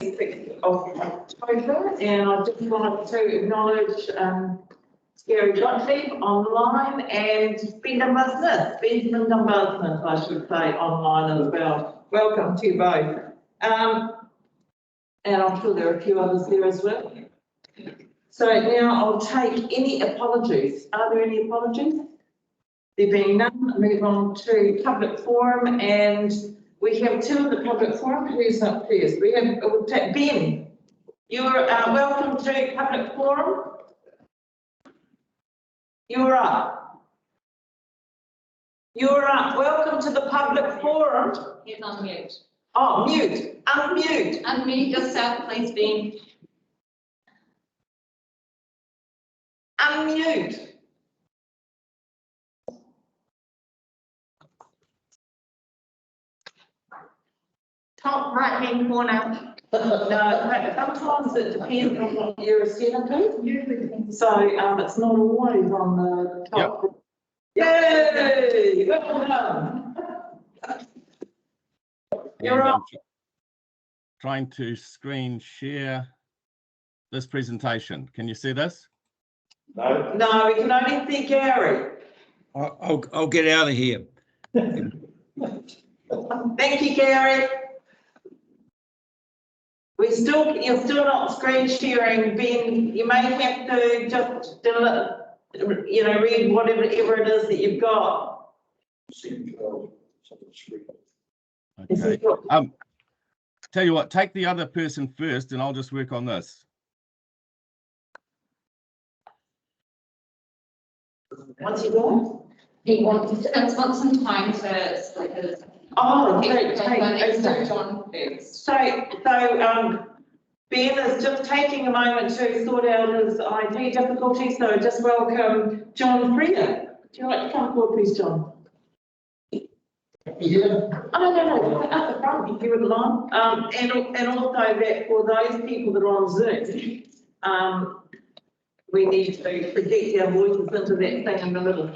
26th of October, and I just wanted to acknowledge Gary Gottlieb online and Benjamin Business, I should say, online as well. Welcome to you both. And I'm sure there are a few others there as well. So now I'll take any apologies. Are there any apologies? There being none, move on to public forum, and we have two in the public forum. Who's up first? We'll take Ben. You're welcome to public forum. You're up. You're up. Welcome to the public forum. He's on mute. Oh, mute. Unmute. Unmute yourself, please, Ben. Unmute. Top right-hand corner. No, sometimes it depends on what you're set to. So it's not always on the top. Yep. Yay! Well done. You're up. Trying to screen share this presentation. Can you see this? No. No, we can only see Gary. I'll get out of here. Thank you, Gary. You're still not screen sharing, Ben. You may have to just read whatever it is that you've got. Okay. Tell you what, take the other person first, and I'll just work on this. What's he doing? He wants some time to split his. Oh, okay. John first. So Ben is just taking a moment to sort out his IT difficulties. So just welcome John Freer. Would you like to come forward, please, John? Yeah. Oh, no, at the front, if you would like. And also that for those people that are on Zoom, we need to project our voices into that thing in the middle.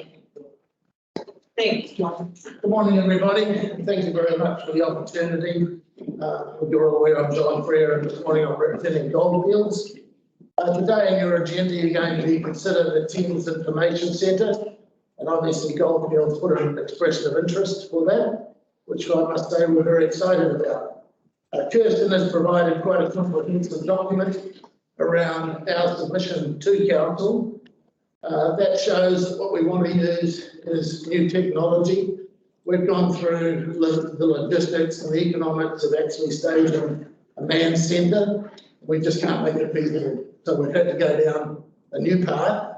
Thanks, John. Good morning, everybody. Thank you very much for the opportunity. You're all aware I'm John Freer, and this morning I'm representing Goldfields. Today on your agenda, you're going to consider the Thames Information Centre, and obviously Goldfields put an expression of interest for that, which I must say we're very excited about. Kirsten has provided quite a comprehensive document around our submission to Council. That shows that what we want to use is new technology. We've gone through the logistics and the economics of actually staging a manned centre. We just can't make it feasible. So we've had to go down a new path,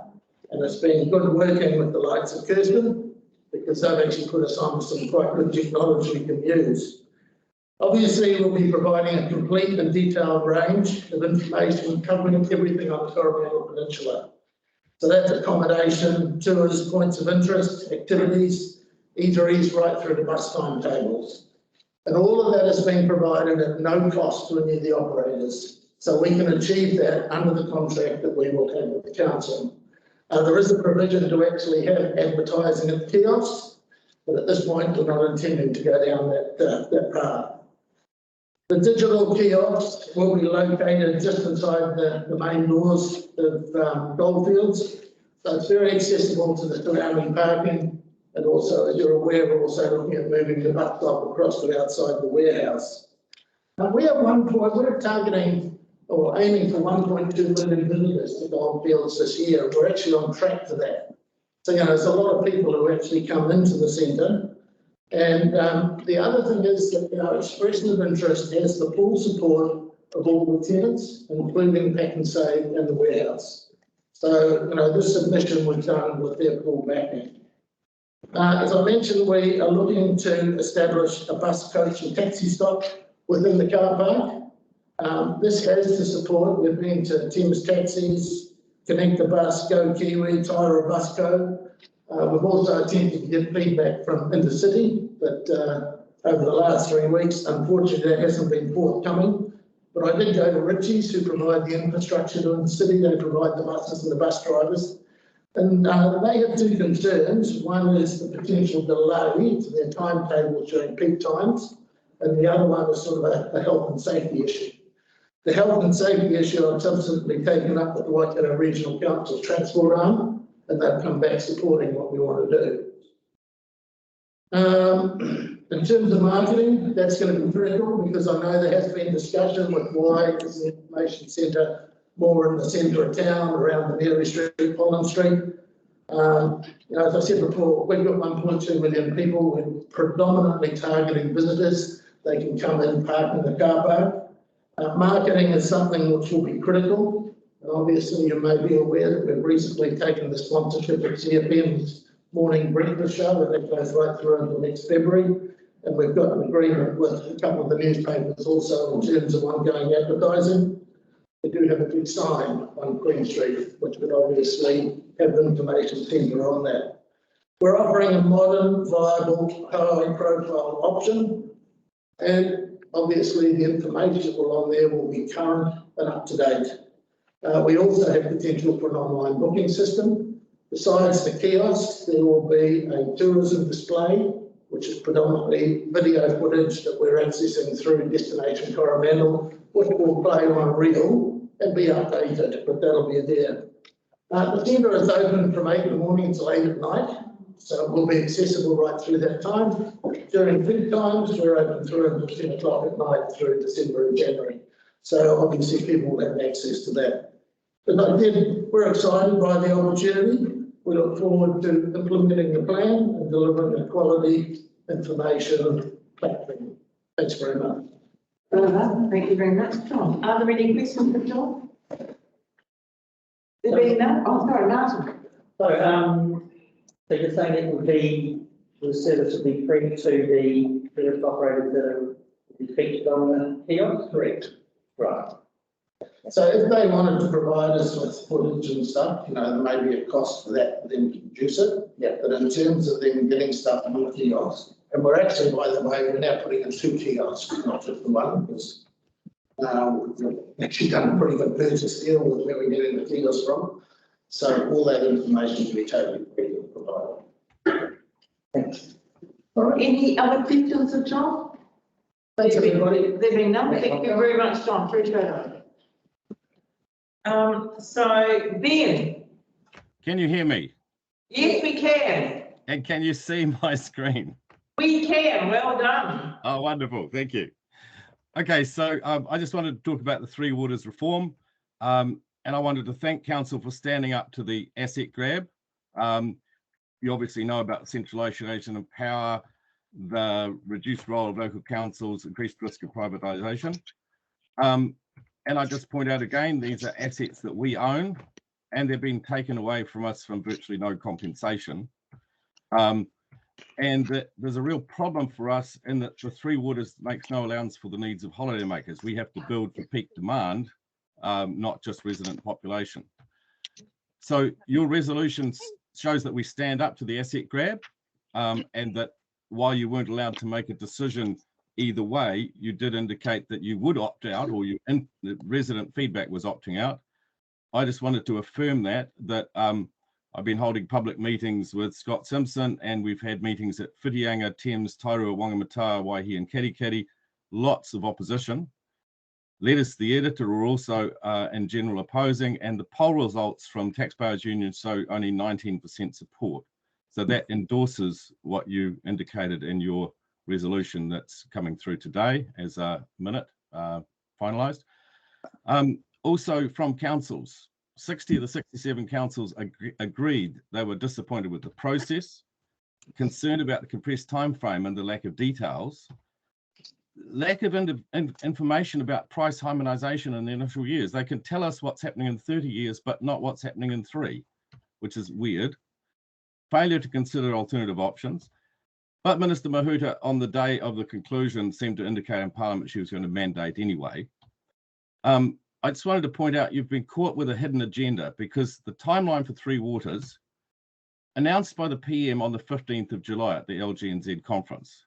and it's been good working with the likes of Kirsten, because they've actually put us on some quite good technology we can use. Obviously, we'll be providing a complete and detailed range of information covering everything on the Coromandel Peninsula. So that's accommodation, tours, points of interest, activities, eateries, right through to bus timetables. And all of that is being provided at no cost to any of the operators. So we can achieve that under the contract that we will have with the council. There is a provision to actually have advertising at kiosks, but at this point we're not intending to go down that path. The digital kiosks will be located just inside the main doors of Goldfields, so it's very accessible to the surrounding parking, and also, as you're aware, we're also looking at moving the bus stop across to outside the warehouse. We have we're targeting or aiming for 1.2 million visitors to Goldfields this year. We're actually on track for that. So, there's a lot of people who actually come into the centre. And the other thing is that our expression of interest has the full support of all the tenants, including Pack and Save and the warehouse. So, this submission was done with their full backing. As I mentioned, we are looking to establish a bus, coach and taxi stop within the car park. This has the support. We've been to Thames Taxis, Connect the Bus, Go Kiwi, Tairua-Busco. We've also attempted to get feedback from Intercity, but over the last 3 weeks, unfortunately, that hasn't been forthcoming. But I did go to Ritchie's, who provide the infrastructure to Intercity. They provide the buses and the bus drivers. And they have two concerns. One is the potential delay to their timetable during peak times, and the other one is sort of a health and safety issue. The health and safety issue I've subsequently taken up with the Waikato Regional Council Transport Arm, and they've come back supporting what we want to do. In terms of marketing, that's going to be critical because I know there has been discussion with why is the information centre more in the centre of town, around the Mary Street, Pollen Street. As I said before, we've got 1.2 million people. We're predominantly targeting visitors. They can come in, park in the car park. Marketing is something which will be critical. Obviously, you may be aware that we've recently taken the sponsorship of CFM's morning breakfast show, and that goes right through until next February. And we've got an agreement with a couple of the newspapers also in terms of ongoing advertising. We do have a big sign on Queen Street, which would obviously have the information centre on that. We're offering a modern, viable, high-profile option, and obviously the information on there will be current and up to date. We also have potential for an online booking system. Besides the kiosks, there will be a tourism display, which is predominantly video footage that we're accessing through Destination Coromandel, which will play on a reel and be updated, but that'll be there. The centre is open from 8 in the morning until 8 at night, so it will be accessible right through that time. During peak times, we're open through until 10 o'clock at night through December and January. So obviously people will have access to that. But we're excited by the opportunity. We look forward to implementing the plan and delivering a quality information platform. Thanks very much. Thank you very much, John. Are there any questions for John? There being none? Oh, sorry, Martin. So you're saying it will be, the service will be free to the tourist operators that are featured on the kiosk? Correct. Right. So if they wanted to provide us with footage and stuff, there may be a cost for that for them to produce it. Yeah. But in terms of them getting stuff on the kiosk, and we're actually, by the way, we're now putting in 2 kiosks, not just the one, because we've actually done a pretty good purchase deal with where we're getting the kiosks from. So all that information will be totally free to provide. Thanks. All right. Any other questions of John? Thanks, everybody. There being none. Thank you very much, John. Appreciate it. So Ben. Can you hear me? Yes, we can. And can you see my screen? We can. Well done. Oh, wonderful. Thank you. Okay, so I just wanted to talk about the Three Waters reform. And I wanted to thank Council for standing up to the asset grab. You obviously know about centralisation of power, the reduced role of local councils, increased risk of privatisation. And I just point out again, these are assets that we own, and they're being taken away from us from virtually no compensation. And there's a real problem for us in that the Three Waters makes no allowance for the needs of holidaymakers. We have to build for peak demand, not just resident population. So your resolution shows that we stand up to the asset grab, and that while you weren't allowed to make a decision either way, you did indicate that you would opt out, or the resident feedback was opting out. I just wanted to affirm that I've been holding public meetings with Scott Simpson, and we've had meetings at Whitianga, Thames, Tairua, Whangamata, Waihi and Katikati, lots of opposition. Letters to the editor are also in general opposing, and the poll results from Taxpayers Union show only 19% support. So that endorses what you indicated in your resolution that's coming through today as a minute finalised. Also from councils, 60 of the 67 councils agreed they were disappointed with the process, concerned about the compressed time frame and the lack of details, lack of information about price harmonisation in the initial years. They can tell us what's happening in 30 years, but not what's happening in 3, which is weird. Failure to consider alternative options. But Minister Mahuta, on the day of the conclusion, seemed to indicate in Parliament she was going to mandate anyway. I just wanted to point out you've been caught with a hidden agenda, because the timeline for Three Waters, announced by the PM on the 15th of July at the LGNZ conference,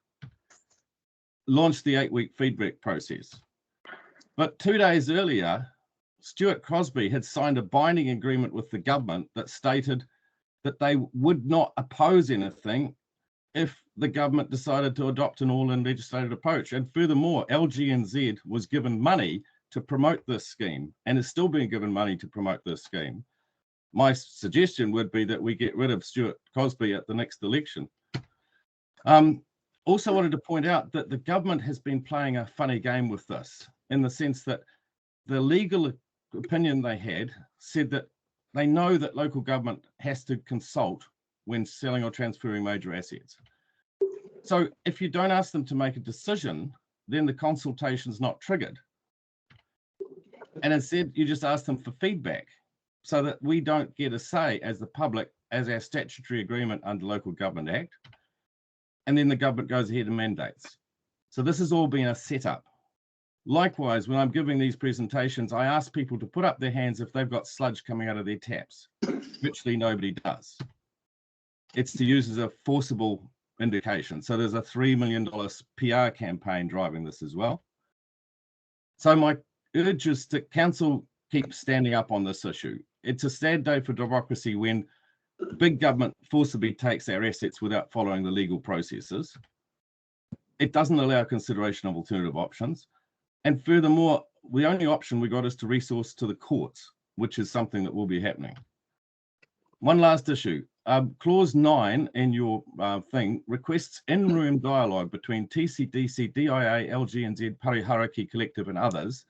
launched the 8-week feedback process. But 2 days earlier, Stuart Crosby had signed a binding agreement with the government that stated that they would not oppose anything if the government decided to adopt an all-in legislative approach. And furthermore, LGNZ was given money to promote this scheme and is still being given money to promote this scheme. My suggestion would be that we get rid of Stuart Cosby at the next election. Also wanted to point out that the government has been playing a funny game with this, in the sense that the legal opinion they had said that they know that local government has to consult when selling or transferring major assets. So if you don't ask them to make a decision, then the consultation's not triggered. And instead, you just ask them for feedback so that we don't get a say as the public, as our statutory agreement under Local Government Act. And then the government goes ahead and mandates. So this has all been a setup. Likewise, when I'm giving these presentations, I ask people to put up their hands if they've got sludge coming out of their taps. Virtually nobody does. It's to use as a forcible indication. So there's a $3 million PR campaign driving this as well. So my urge is that council keep standing up on this issue. It's a sad day for democracy when big government forcibly takes our assets without following the legal processes. It doesn't allow consideration of alternative options. And furthermore, the only option we got is to resource to the courts, which is something that will be happening. One last issue. Clause 9 in your thing requests in-room dialogue between TCDC, DIA, LG&Z, Pariharaki Collective and others,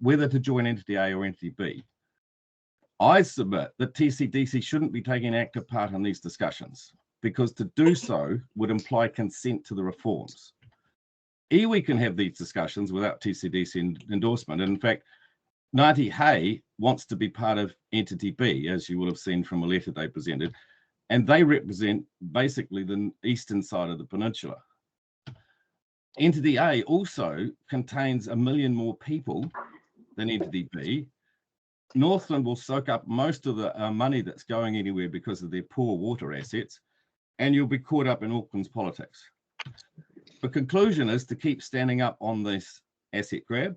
whether to join Entity A or Entity B. I submit that TCDC shouldn't be taking active part in these discussions, because to do so would imply consent to the reforms. Iwi can have these discussions without TCDC endorsement. And in fact, Ngāti Hay wants to be part of Entity B, as you will have seen from a letter they presented, and they represent basically the eastern side of the peninsula. Entity A also contains 1 million more people than Entity B. Northland will soak up most of the money that's going anywhere because of their poor water assets, and you'll be caught up in Auckland's politics. The conclusion is to keep standing up on this asset grab.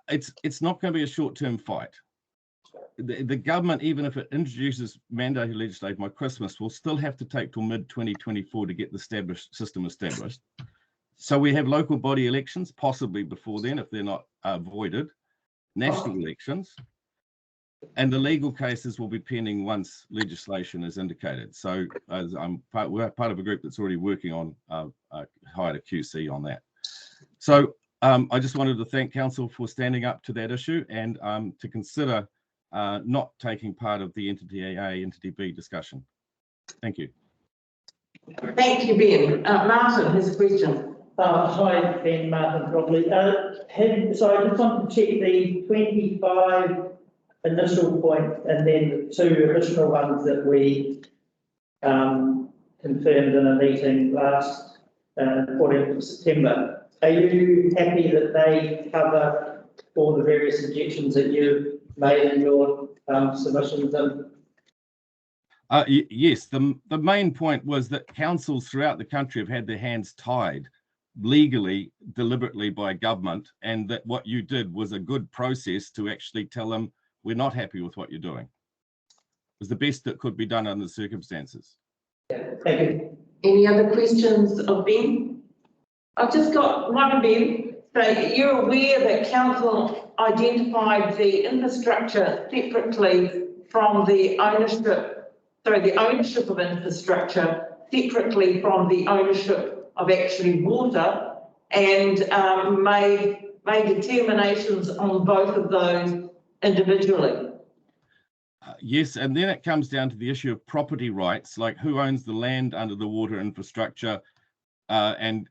It's not going to be a short-term fight. The government, even if it introduces mandated legislation by Christmas, will still have to take till mid-2024 to get the system established. So we have local body elections, possibly before then, if they're not avoided, national elections, and the legal cases will be pending once legislation is indicated. So as we're part of a group that's already working on hired a QC on that. So I just wanted to thank council for standing up to that issue and to consider not taking part of the Entity A, Entity B discussion. Thank you. Thank you, Ben. Martin has a question. Hi, Ben, Martin Cropley. So I just want to check the 25 initial point and then the 2 additional ones that we confirmed in a meeting last 14th of September. Are you happy that they cover all the various objections that you've made in your submissions? Yes, the main point was that councils throughout the country have had their hands tied legally, deliberately by government, and that what you did was a good process to actually tell them, we're not happy with what you're doing. It was the best that could be done under the circumstances. Thank you. Any other questions of Ben? I've just got one, Ben. So you're aware that council identified the infrastructure separately from the ownership of infrastructure separately from the ownership of actually water, and made determinations on both of those individually. Yes, and then it comes down to the issue of property rights, like who owns the land under the water infrastructure, and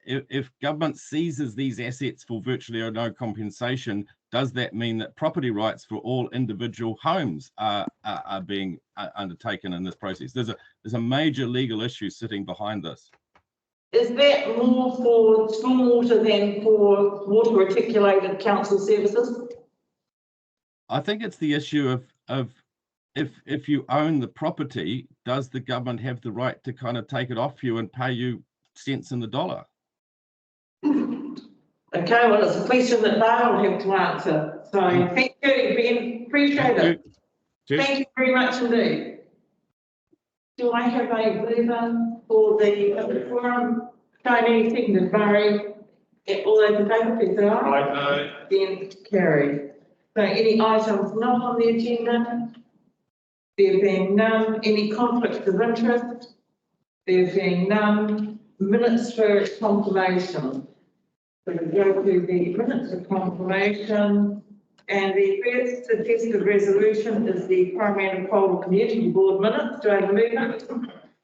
if government seizes these assets for virtually no compensation, does that mean that property rights for all individual homes are being undertaken in this process? There's a major legal issue sitting behind this. Is that more for stormwater than for water reticulated council services? I think it's the issue of if you own the property, does the government have the right to kind of take it off you and pay you cents in the dollar? Okay, well, it's a question that they'll have to answer. So thank you, Ben. Appreciate it. Thank you very much indeed. Do I have a mover for the forum? Tony, seconded Barry. All those in favour, please say aye. Aye. Against, carried. So any items not on the agenda? There being none, any conflicts of interest? There being none, minutes for confirmation. So we go to the minutes of confirmation, and the first suggested resolution is the Coromandel Community Board minutes. Do I have a mover?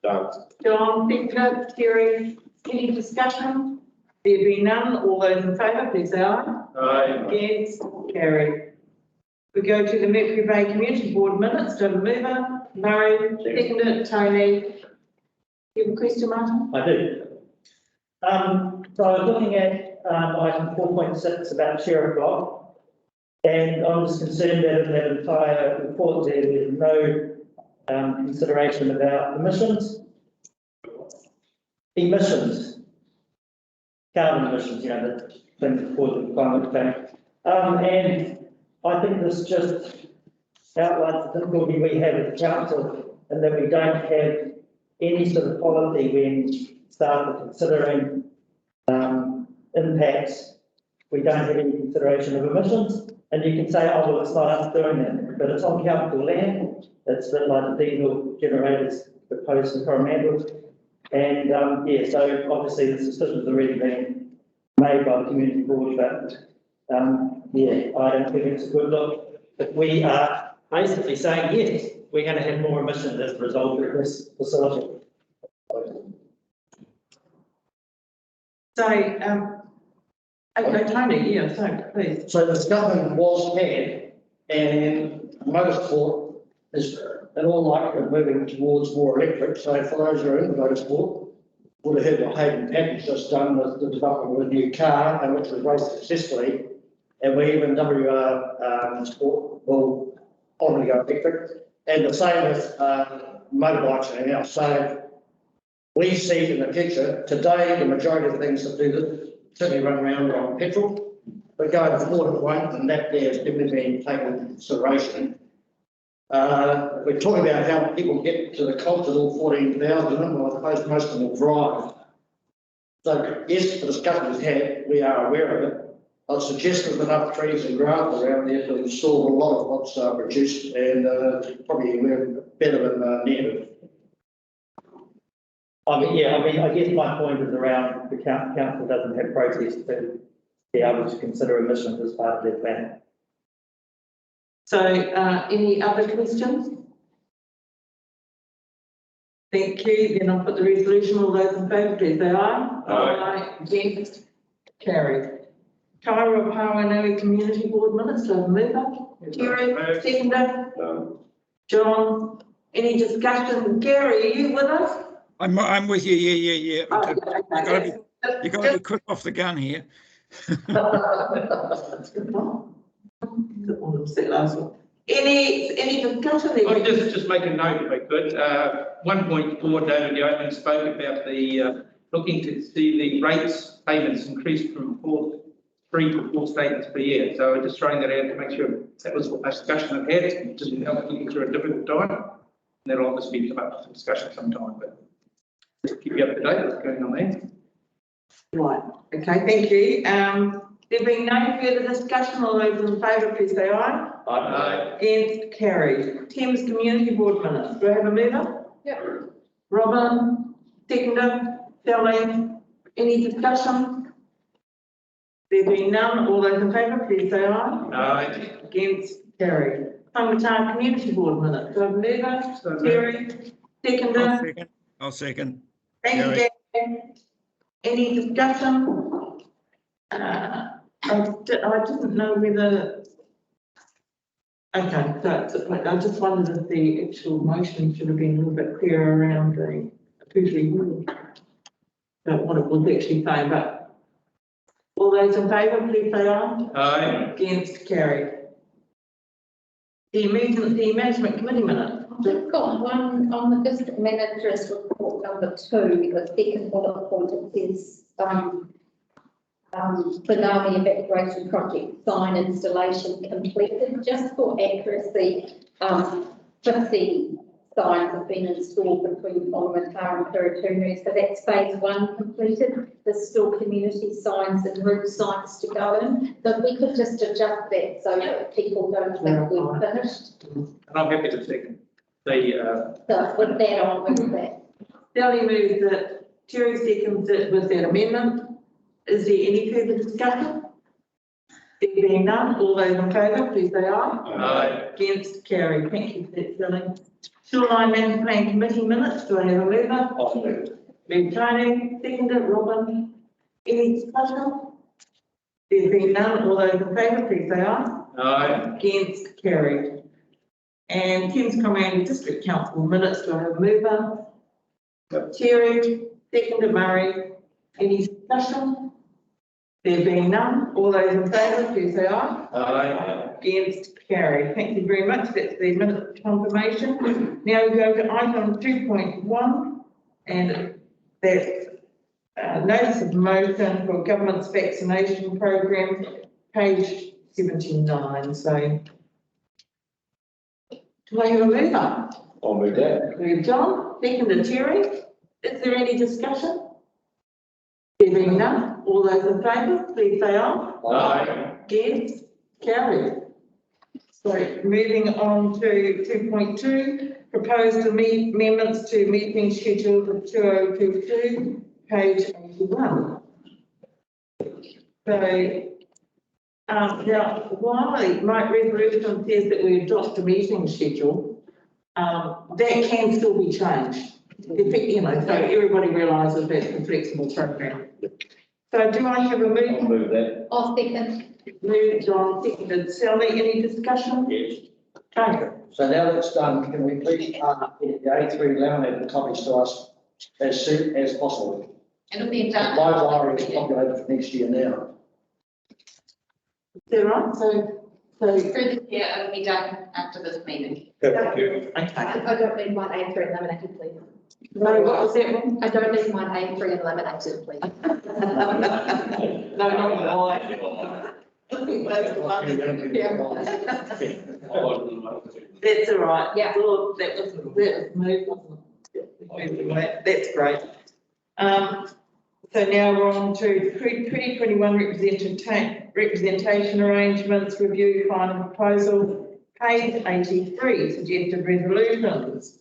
John, seconder, Terry, any discussion? There be none, all those in favour, please say aye. Aye. Against, carried. We go to the Mercury Bay Community Board minutes. Do I have a mover? Murray, seconder, Tony. You have a question, Martin? I do. So I was looking at item 4.6 about sheriff block, and I'm just concerned that in that entire report there's no consideration about emissions. Emissions, carbon emissions, you know, the things causing climate change. And I think this just outlines the difficulty we have as a council, and that we don't have any sort of policy when staff are considering impacts. We don't have any consideration of emissions, and you can say, oh, well, it's not us doing that, but it's on council land. It's a bit like the diesel generators proposed in Coromandel. And yeah, so obviously this decision's already been made by the community board, but yeah, I don't think it's a good look. If we are basically saying, yes, we're going to have more emissions as a result of this facility. So, okay, Tony, yeah, so please. So the discussion was had, and motorsport is in all likelihood moving towards more electric. So for those who are in motorsport, would have heard what Hayden Patton's just done with the development of a new car, and which was raced successfully. And we even WR Sport will probably go electric. And the same with motorbikes and everything else. So we see in the future, today, the majority of things that do this certainly run around on petrol, but going forward it won't, and that there has definitely been taken into consideration. We're talking about how people get to the concert, all 14,000, well, I suppose most of them will drive. So yes, the discussion is had, we are aware of it. I'd suggest there's enough trees and grass around there to absorb a lot of what's produced, and probably we're better than negative. I guess my point is around the council doesn't have process to be able to consider emissions as part of their plan. So, any other questions? Thank you. Then I'll put the resolution. All those in favour, please say aye. Aye. Against, carried. Tairua-Pauanui Community Board minutes. Do I have a mover? Terry, seconder. John, any discussion? Gary, are you with us? I'm with you. Yeah. Oh, okay. You got to be quick off the gun here. Any discussion there? I'll just make a note if I could. 1.4, David Yeoman spoke about the looking to see the rates payments increased from 3 to 4 statements per year. So I'm just throwing that out to make sure that was a discussion I've had, just to help looking through a difficult time. And that'll obviously come up for discussion sometime, but just keep you up to date what's going on there. Right, okay, thank you. There being no further discussion, all those in favour, please say aye. Aye. Against, carried. Thames Community Board minutes. Do I have a mover? Yep. Robin, seconder, Sally, any discussion? There being none, all those in favour, please say aye. Aye. Against, carried. Whangamatā Community Board minutes. Do I have a mover? So Terry, seconder. I'll second. Thank you, Dan. Any discussion? I didn't know whether. Okay, so I just wondered if the actual motion should have been a little bit clearer around the officially word. What it was actually saying, but all those in favour, please say aye. Aye. Against, carried. The Emergency Management Committee minute. I've got one on the district manager's report number 2, the second bullet point. It says tsunami evacuation project sign installation completed. Just for accuracy, 50 signs have been installed between Whangamata and Tairua-Pauanui. So that's phase one completed. There's still community signs and route signs to go in. So if we could just adjust that so that people don't think we've finished. And I'm happy to second the, So with that, I'll move that. Sally moves that, Terry seconds it with that amendment. Is there any further discussion? There being none, all those in favour, please say aye. Aye. Against, carried. Thank you for that, Sally. Shoreline Management Plan Committee minutes, do I have a mover? Move Tony, seconded, Robin. Any discussion? There being none, all those in favour, please say aye. Aye. Against, carried. And Thames-Coromandel District Council minutes, do I have a mover? Terry, seconded, Murray. Any discussion? There being none, all those in favour, please say aye. Aye. Against, carried. Thank you very much. That's the minute confirmation. Now we go to item 2.1, and that's notice of motion for government's vaccination program, page 79. So, do I have a mover? I'll move that. Move John, seconded Terry. Is there any discussion? There being none, all those in favour, please say aye. Aye. Against, carried. So moving on to 2.2, proposed amendments to meeting schedule of 2022, page 81. So now, while my resolution says that we adopt the meeting schedule, that can still be changed. You know, so everybody realises that's a flexible program. So do I have a I'll move? move that. I'll second. Moved on, seconded. Sally, any discussion? Yes. Okay. So now that it's done, can we please get the A3 laminated copies to us as soon as possible? It'll be done. My diary is populated for next year now. Is that right? So, Through the year, it'll be done after this meeting. Thank you. okay. I don't need mine A3 laminated, please. No, what was that one? I don't need mine A3 laminated, please. No, not mine. That's all right. Yeah. Well, that was moved, wasn't it? That's great. So now we're on to 2021 representation arrangements, review final proposal, page 83, suggested resolutions.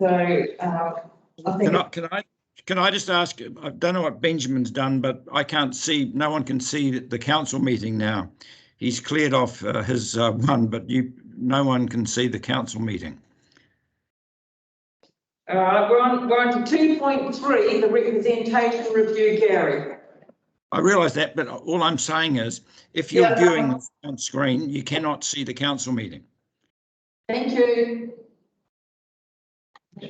So, I think. Can I just ask, I don't know what Benjamin's done, but I can't see, no one can see the council meeting now. He's cleared off his one, but no one can see the council meeting. All right, we're on to 2.3, the representation review, Gary. I realise that, but all I'm saying is, if you're viewing this on screen, you cannot see the council meeting. Thank you. We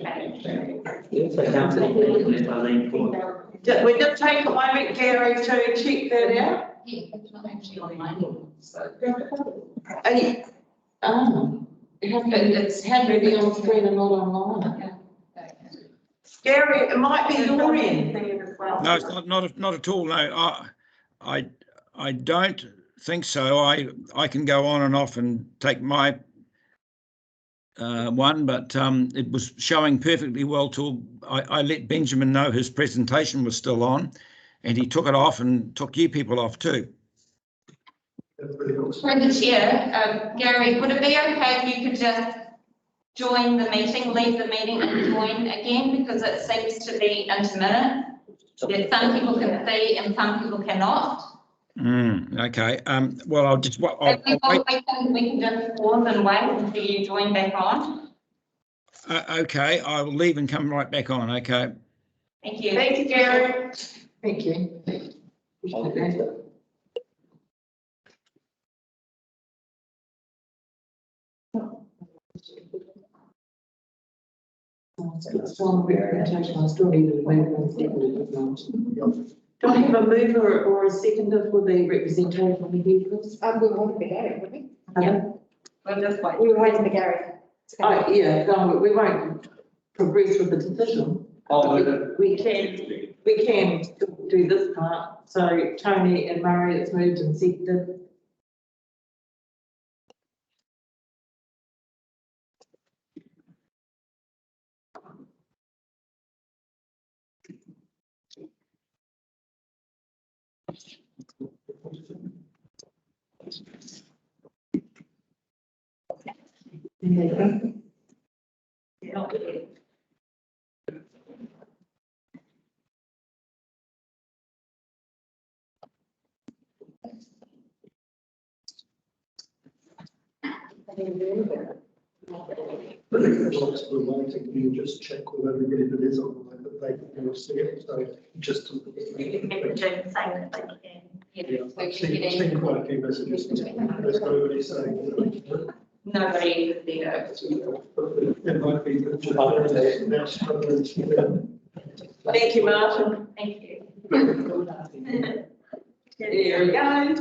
just take a moment, Gary, to check that out. Yeah, it's not actually online. It's had to be on screen and not online. Gary, it might be your end. No, it's not at all. No, I don't think so. I can go on and off and take my one, but it was showing perfectly well till I let Benjamin know his presentation was still on, and he took it off and took you people off too. For the chair, Gary, would it be okay if you could just join the meeting, leave the meeting and join again, because it seems to be intermittent. That some people can see and some people cannot. Okay. Well, I'll just wait. We can just pause and wait until you join back on. Okay, I will leave and come right back on. Okay. Thank you. Thank you, Gary. Thank you. Strong representation, I still need a mover. Do I have a mover or a seconder for the representation of the vehicles? We want to be Gary, wouldn't we? Yeah. We'll just wait. We were waiting for Gary. Oh, yeah, no, we won't progress with the decision. I'll move it. We can still do this part. So Tony and Murray, it's moved and seconded. But if there's lots of waiting, you just check with everybody that is online that they can see it, so just. Yeah, I've seen quite a few messages, there's nobody saying. Nobody is there. It might be that they're struggling to. Thank you, Martin. Thank you. Here we go.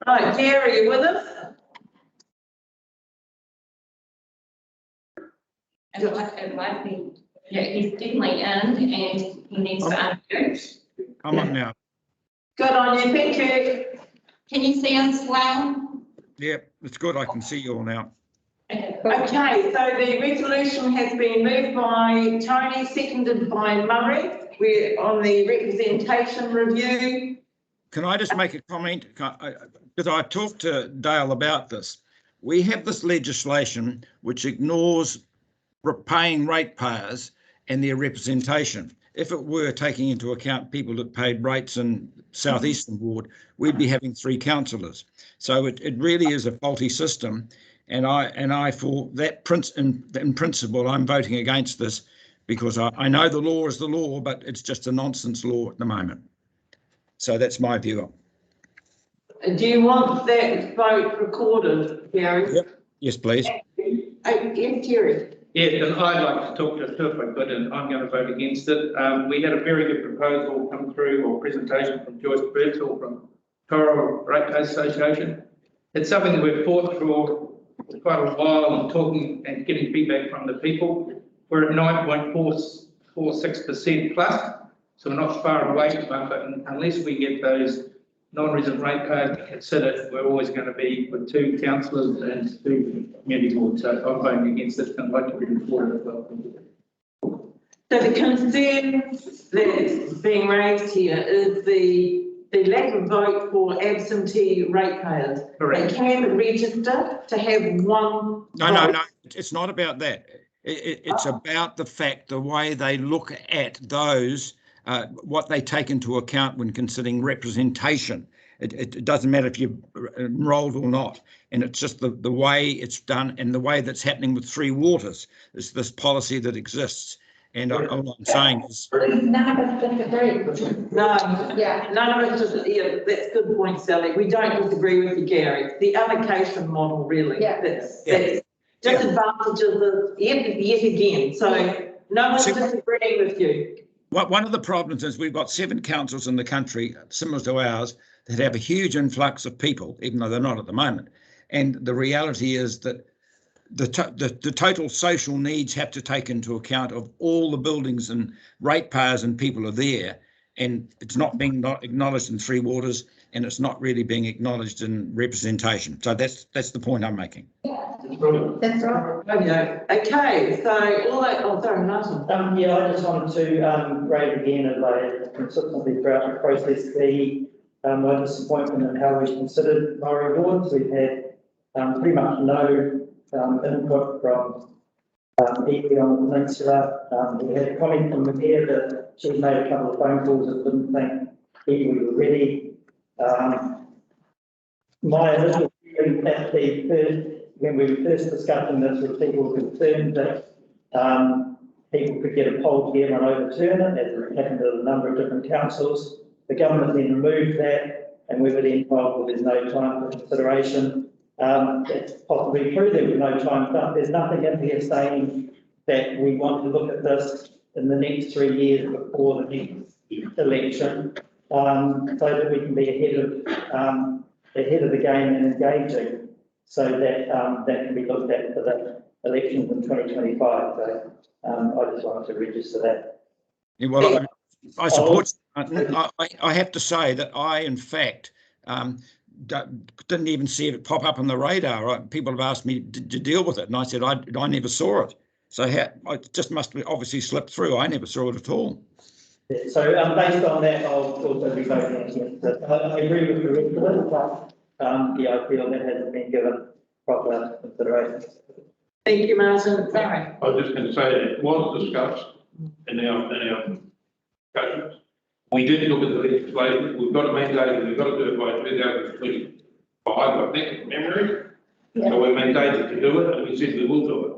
Right, Gary, you with us? It might be, yeah, he's definitely in and he needs to unmute. I'm on now. Good on you, thank you. Can you see us well? Yeah, it's good. I can see you all now. Okay, so the resolution has been moved by Tony, seconded by Murray. We're on the representation review. Can I just make a comment? Because I talked to Dale about this. We have this legislation which ignores paying ratepayers and their representation. If it were taking into account people that paid rates in South Eastern Ward, we'd be having 3 councillors. So it really is a faulty system. And I for that in principle, I'm voting against this because I know the law is the law, but it's just a nonsense law at the moment. So that's my view. Do you want that vote recorded, Gary? Yep. Yes, please. Yes, Gary. Yeah, and I'd like to talk to it too if I could, and I'm going to vote against it. We had a very good proposal come through, or presentation from Joyce Birdsall from Tairua Ratepayers Association. It's something that we've fought for quite a while and talking and getting feedback from the people. We're at 9.46% plus, so we're not far away from it, but unless we get those non-resident ratepayers considered, we're always going to be with 2 councillors and 2 community boards. So I'm voting against it and I'd like to be reported as well. So the concerns that's being raised here is the lack of vote for absentee ratepayers. Correct. They can register to have one. No, it's not about that. It's about the fact, the way they look at those, what they take into account when considering representation. It doesn't matter if you're enrolled or not. And it's just the way it's done and the way that's happening with 3 Waters. It's this policy that exists. And all I'm saying is... None of us disagree. No, Yeah. none of us just, yeah, that's a good point, Sally. We don't disagree with you, Gary. The allocation model, really. Yeah. That's disadvantages of yet again. So no one's disagreeing with you. One of the problems is we've got 7 councils in the country, similar to ours, that have a huge influx of people, even though they're not at the moment. And the reality is that the total social needs have to take into account of all the buildings and ratepayers and people are there. And it's not being acknowledged in 3 Waters, and it's not really being acknowledged in representation. So that's the point I'm making. That's right. Okay, so all that, oh, sorry, Martin. Yeah, I just wanted to raise again, as I consistently throughout the process, my disappointment in how we considered Murray wards. We've had pretty much no input from Evie on the peninsula. We had a comment from the mayor that she made a couple of phone calls and didn't think Evie was ready. My initial feeling at when we were first discussing this was people were concerned that people could get a poll together and overturn it, as it happened to a number of different councils. The government then removed that, and we were then told, well, there's no time for consideration. That's possibly true, there was no time, but there's nothing in here saying that we want to look at this in the next 3 years before the next election, so that we can be ahead of the game and engaging, so that that can be looked at for the elections in 2025. So I just wanted to register that. Yeah, well, I support. I have to say that I, in fact, didn't even see it pop up on the radar. Right? People have asked me to deal with it, and I said I never saw it. So it just must have obviously slipped through. I never saw it at all. So based on that, I'll also be voting against it. I agree with the rest of it, but yeah, I feel that hasn't been given proper consideration. Thank you, Martin. Barry. I was just going to say that it was discussed in our discussions. We did look at the legislation. We've got to mandate it. We've got to do it by 2025, I think, from memory. Yeah. So we mandated to do it, and we said we will do it.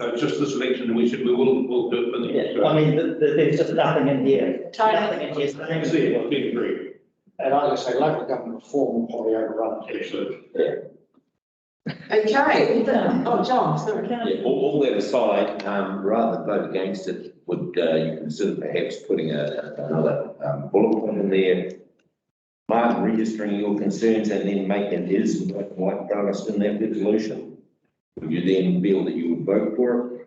So it's just this election, and we said we'll do it for the next. Yeah, I mean, there's just nothing in here. Tony. Nothing in here. That's it, I big agree. And I would say local government reform will probably overrun it. Absolutely. Yeah. Okay. Oh, John, sorry. Yeah, all that aside, rather than vote against it, would you consider perhaps putting another bullet point in there, Martin, registering your concerns and then making his black and white promise in that resolution? Would you then feel that you would vote for it?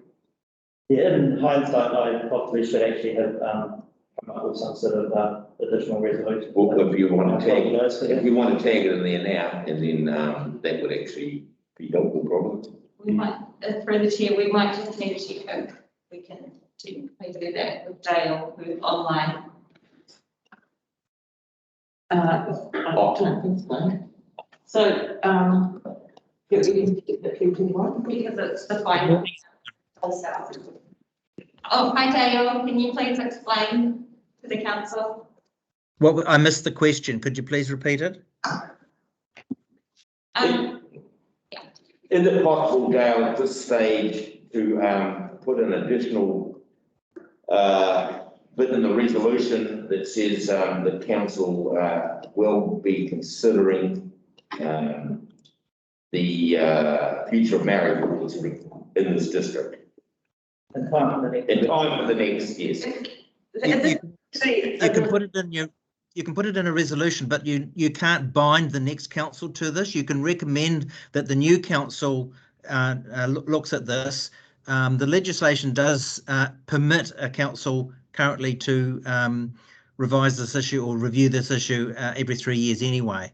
Yeah, in hindsight, I probably should actually have come up with some sort of additional resolution. Or if you want to tag it in there now, and then that would actually be helpful, probably. We might, through the chair, we might just need to check if we can do that with Dale, who's online. I don't think so. So, yeah, we can get the people one. Because it's the final. Oh, hi Dale, can you please explain to the council? Well, I missed the question. Could you please repeat it? Is it possible, Dale, at this stage to put an additional bit in the resolution that says the council will be considering the future of marriage laws in this district? In time for the next. In time for the next, yes. You can put it in your, you can put it in a resolution, but you can't bind the next council to this. You can recommend that the new council looks at this. The legislation does permit a council currently to revise this issue or review this issue every 3 years anyway.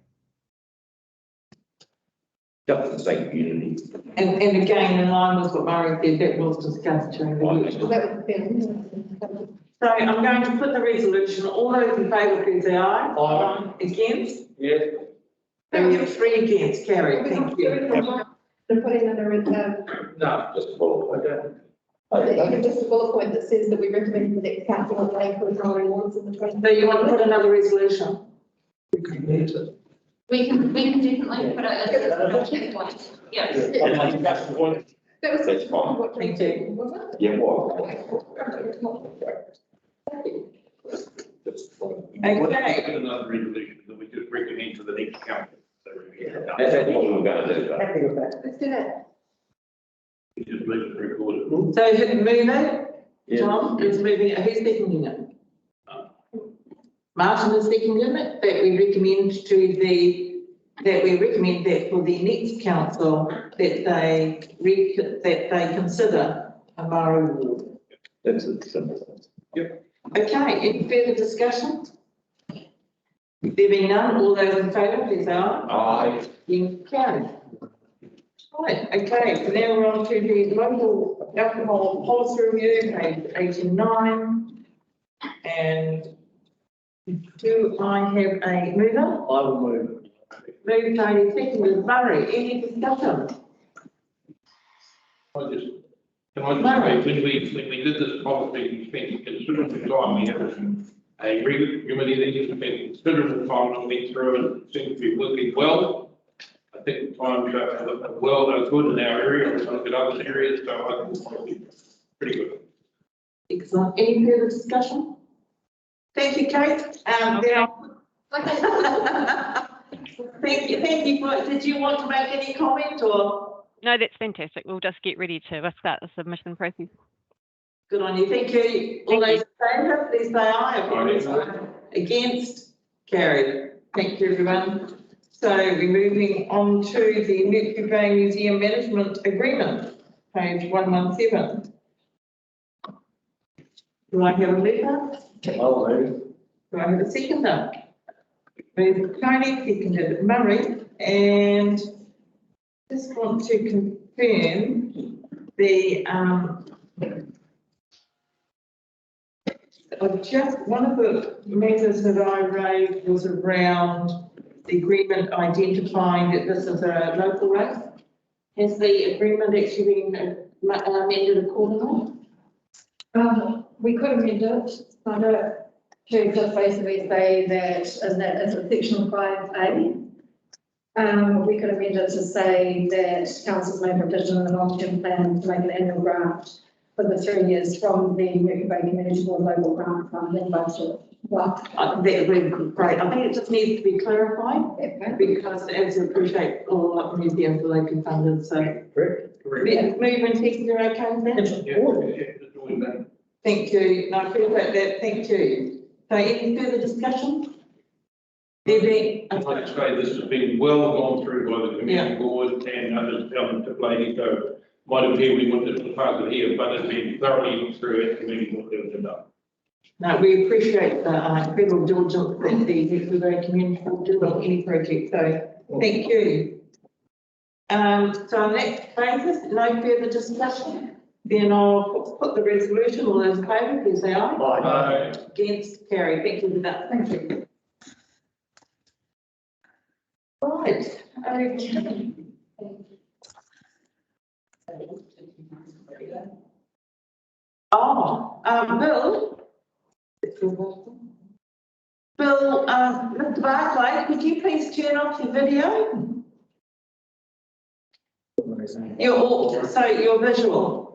Just for the sake of unity. And again, in line with what Murray said, that was discussed during the workshop. So I'm going to put the resolution, all those in favour, please say aye. Aye. Against? Yes. So we have 3 against, carried, thank you. To put in another, No, just a bullet point. just a bullet point that says that we recommend the next council on April drawing warrants in the 20. So you want to put another resolution? We can definitely put it as a checkpoint. Yes. That's the one. That's fine. Thank you. Was it? Yeah, well. Okay. Another resolution that we just recommend to the next council. That's what we were going to do. Happy with that. Let's do that. We just leave it recorded. So move it, Tom is moving it, who's seconding it? Martin is seconding it, that we recommend that for the next council, that they consider a Maori ward. That's it, simple. Yep. Okay, any further discussion? There being none, all those in favour, please say aye. Aye. Then carried. Right, okay, so now we're on to the local alcohol policy review, page 89. And do I have a mover? I will move. Move Tony, seconded Murray, any discussion? Can I just say, when we did this policy, we spent considerable time, we had a regular committee that just spent considerable time and went through and it seems to be working well. I think the times are well, they're good in our area, we've looked at other areas, so I think it's pretty good. Excellent, any further discussion? Thank you, Kate. Thank you for, did you want to make any comment or? No, that's fantastic. We'll just get ready to start the submission process. Good on you, thank you. All those in favour, please say aye. Against, carried. Thank you, everyone. So we're moving on to the Mercury Bay Museum Management Agreement, page 117. Do I have a mover? I'll move. Do I have a seconder? Moved Tony, seconded Murray, and just want to confirm the, just one of the matters that I raised was around the agreement identifying that this is a local race. Has the agreement actually been amended accordingly? We could amend it, to just basically say that, and that is a section 5A. We could amend it to say that councils may provision in the long-term plan to make an annual grant for the 3 years from the Mercury Bay Community Board local grant fund and budget. Well, That would be great. I think it just needs to be clarified because as I appreciate all of museums are locally funded, so. Movement seeking, you're okay with that? Thank you. No, I appreciate that. Thank you. So any further discussion? There being. I'd like to say this has been well gone through by the community board and others down the lady, so might appear we wanted to pass it here, but it's been thoroughly looked through at committee board level and up. No, we appreciate the incredible diligence that the Mercury Bay Community Board do on any project, so thank you. So next basis, no further discussion. Then I'll put the resolution, all those in favour, please say aye. Aye. Against, carry. Thank you for that. Thank you. Right, okay. Oh, Bill, Mr. Barclay, could you please turn off your video? Your visual.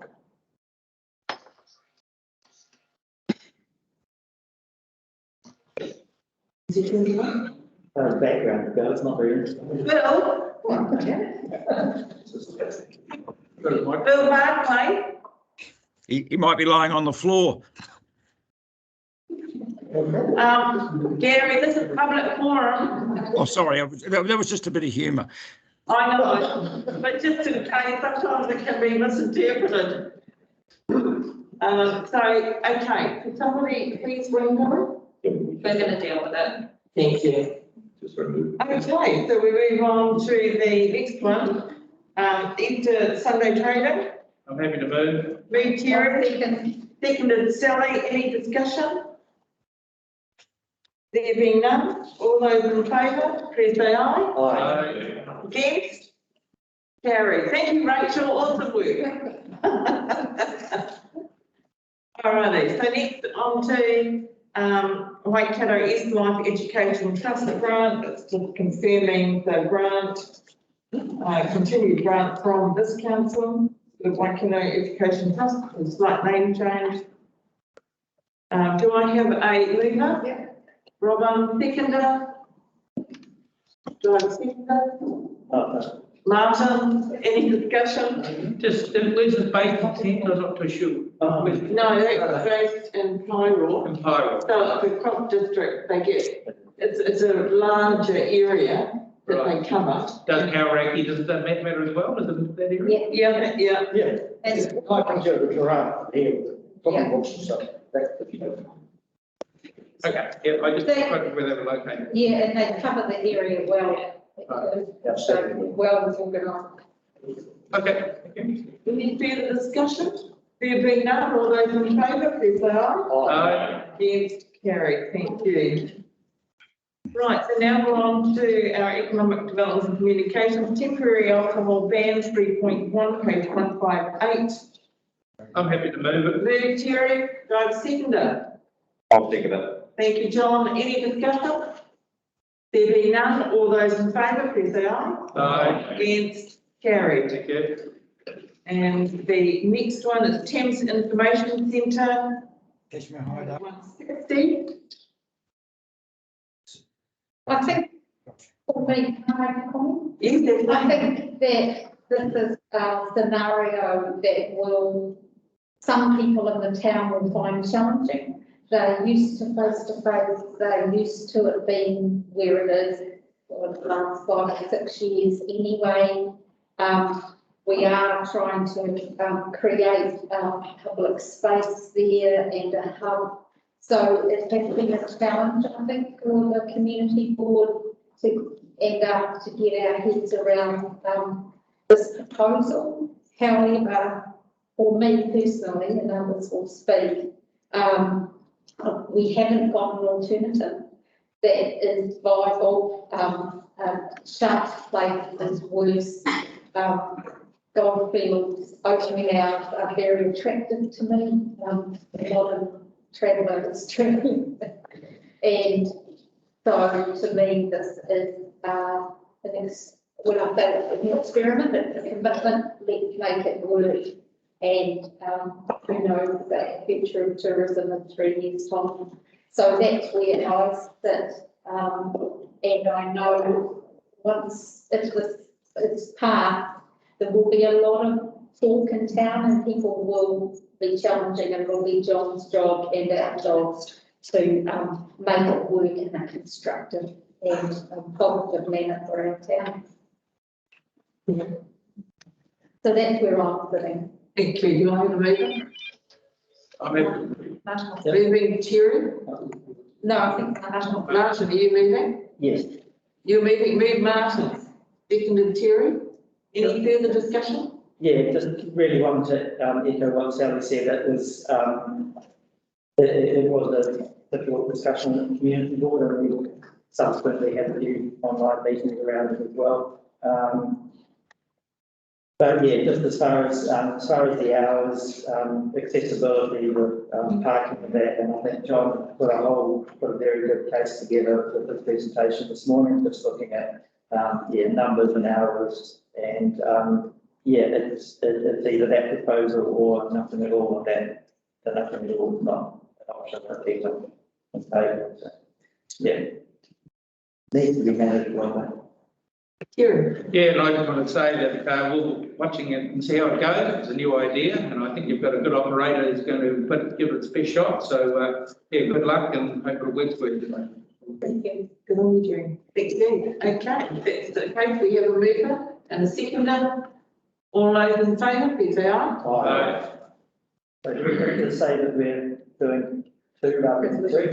Is it turned on? Background, but it's not very interesting. Bill? Bill Barclay? He might be lying on the floor. Gary, this is public forum. Oh, sorry, that was just a bit of humour. I know, but just in case, sometimes it can be misinterpreted. Okay, could somebody please bring them? We're going to deal with it. Thank you. Okay, so we move on to the next one. Easter Sunday trading. I'm happy to move. Move Terry, seconded Sally. Any discussion? There being none, all those in favour, please say aye. Aye. Against? Carry. Thank you, Rachel. Awesome work. Alrighty, so next on to Waikato East Life Education Trust grant. It's just confirming the grant, continued grant from this council, the Waikato Education Trust, a slight name change. Do I have a mover? Yeah. Robin, seconder? Do I have a seconder? Martin, any discussion? Just, where's the base tent? I'm not too sure. No, that's based in Tairua. In Tairua. So the crop district, they get, it's a larger area that they cover. Does Kauraki, does that matter as well? Is it that area? Yeah. Yeah. It's like the giraffe here, talking books and stuff. Okay, yeah, I just wondered where they were located. Yeah, and they cover the area well. So well organised. Okay. Any further discussion? There being none, all those in favour, please say aye. Against, carried. Thank you. Right, so now we're on to our economic development and communications, temporary alcohol ban 3.1, page 158. I'm happy to move it. Move Terry, do I have a seconder? I'll second it. Thank you, John. Any discussion? There being none, all those in favour, please say aye. Aye. Against, carried. Thank you. And the next one is Thames Information Centre. 160. I think, for me, can I make a comment? Yes, definitely. I think that this is a scenario that some people in the town will find challenging. They're used to face-to-face, they're used to it being where it is for the last 5 or 6 years anyway. We are trying to create public space there and a hub So it's definitely a challenge, I think, for the community board to end up to get our heads around this proposal. However, for me personally, and others will speak, we haven't got an alternative that is viable. Sharp places, worse, gold fields opening out are very attractive to me. A lot of travellers travelling. And so to me, this is, when I say it's an experiment, it's a commitment, let's make it work. And who knows about the future of tourism in 3 years' time. So that's where I sit. And I know once it's passed, there will be a lot of talk in town and people will be challenging, and it will be John's job and our jobs to make it work in a constructive and positive manner for our town. So that's where I'm sitting. Thank you. You want to move? Moving Terry? No, I think Martin, are you moving? Yes. You're moving, move Martin. Seconded Terry. Any further discussion? Yeah, just really wanted to echo what Sally said. It was it was a difficult discussion at the community board, and we subsequently had a few online meetings around it as well. But yeah, just as far as the hours, accessibility, parking and that, and I think John put a very good case together with the presentation this morning, just looking at numbers and hours, and it's either that proposal or nothing at all. That the nothing at all is not an option that people can pay. So, yeah, needs to be managed well. Terry. Yeah, and I just want to say that we'll be watching it and see how it goes. It's a new idea, and I think you've got a good operator who's going to give it its best shot. So good luck, and hope it works for you. Thank you. Good on you, Terry. Thank you. Okay, that's okay. We have a mover and a seconder. All those in favour, please say aye. Aye. So do we have to say that we're doing two rather than three?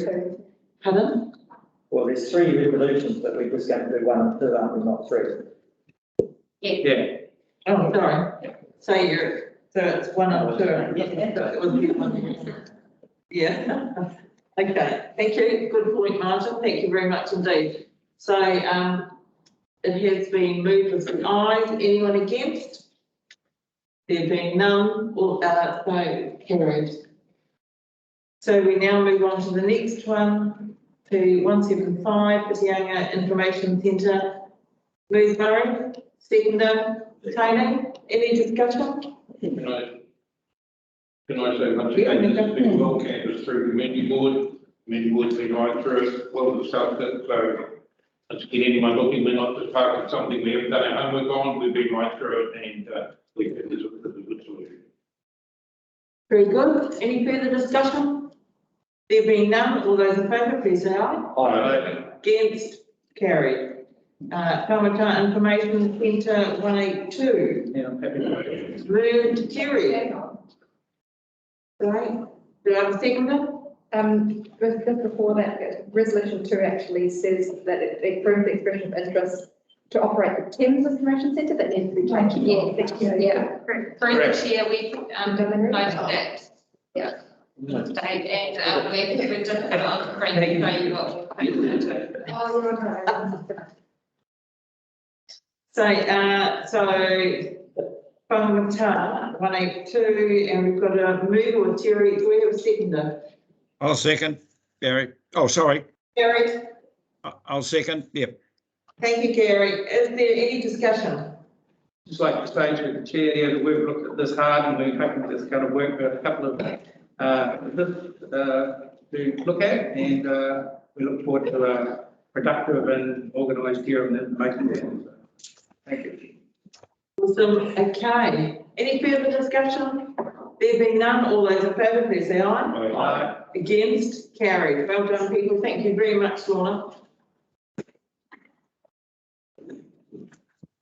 Pardon? Well, there's three resolutions, but we're just going to do one and two, aren't we, not three? Yeah. Oh, sorry. So it's one and two. It was one. Yeah. Okay. Thank you. Good point, Martin. Thank you very much indeed. So it has been moved with the ayes. Anyone against? There being none, so carried. So we now move on to the next one, to 175, Whitianga Information Centre. Ms. Murray, seconder, Tony, any discussion? Can I say once again, this has been well canvassed through committee board. Committee board's been right through it, well discussed it, so let's get anyone looking, we're not just targeting something we haven't done our homework on, we've been right through it, and we think this is a good solution. Very good. Any further discussion? There being none, all those in favour, please say aye. Aye. Against, carried. Whangamata Information Centre 182. Yeah, I'm happy to vote. Moved, Terry. Right. Do I have a seconder? Just before that, resolution 2 actually says that it approves the expression of interest to operate the Thames Information Centre. That needs to be changed. Yeah. Through the chair, we noted that. Yeah. Today, and we're just going to bring So Whangamata 182, and we've got a mover with Terry. Do we have a seconder? I'll second, Gary. Oh, sorry. Gary. I'll second, yep. Thank you, Gary. Is there any discussion? Just like to say to the chair here that we've looked at this hard, and we're hoping this kind of work with a couple of to look at, and we look forward to a productive and organised year of making that. So, thank you. Awesome. Okay. Any further discussion? There being none, all those in favour, please say aye. Aye. Against, carried. Well done, people. Thank you very much, Lorna.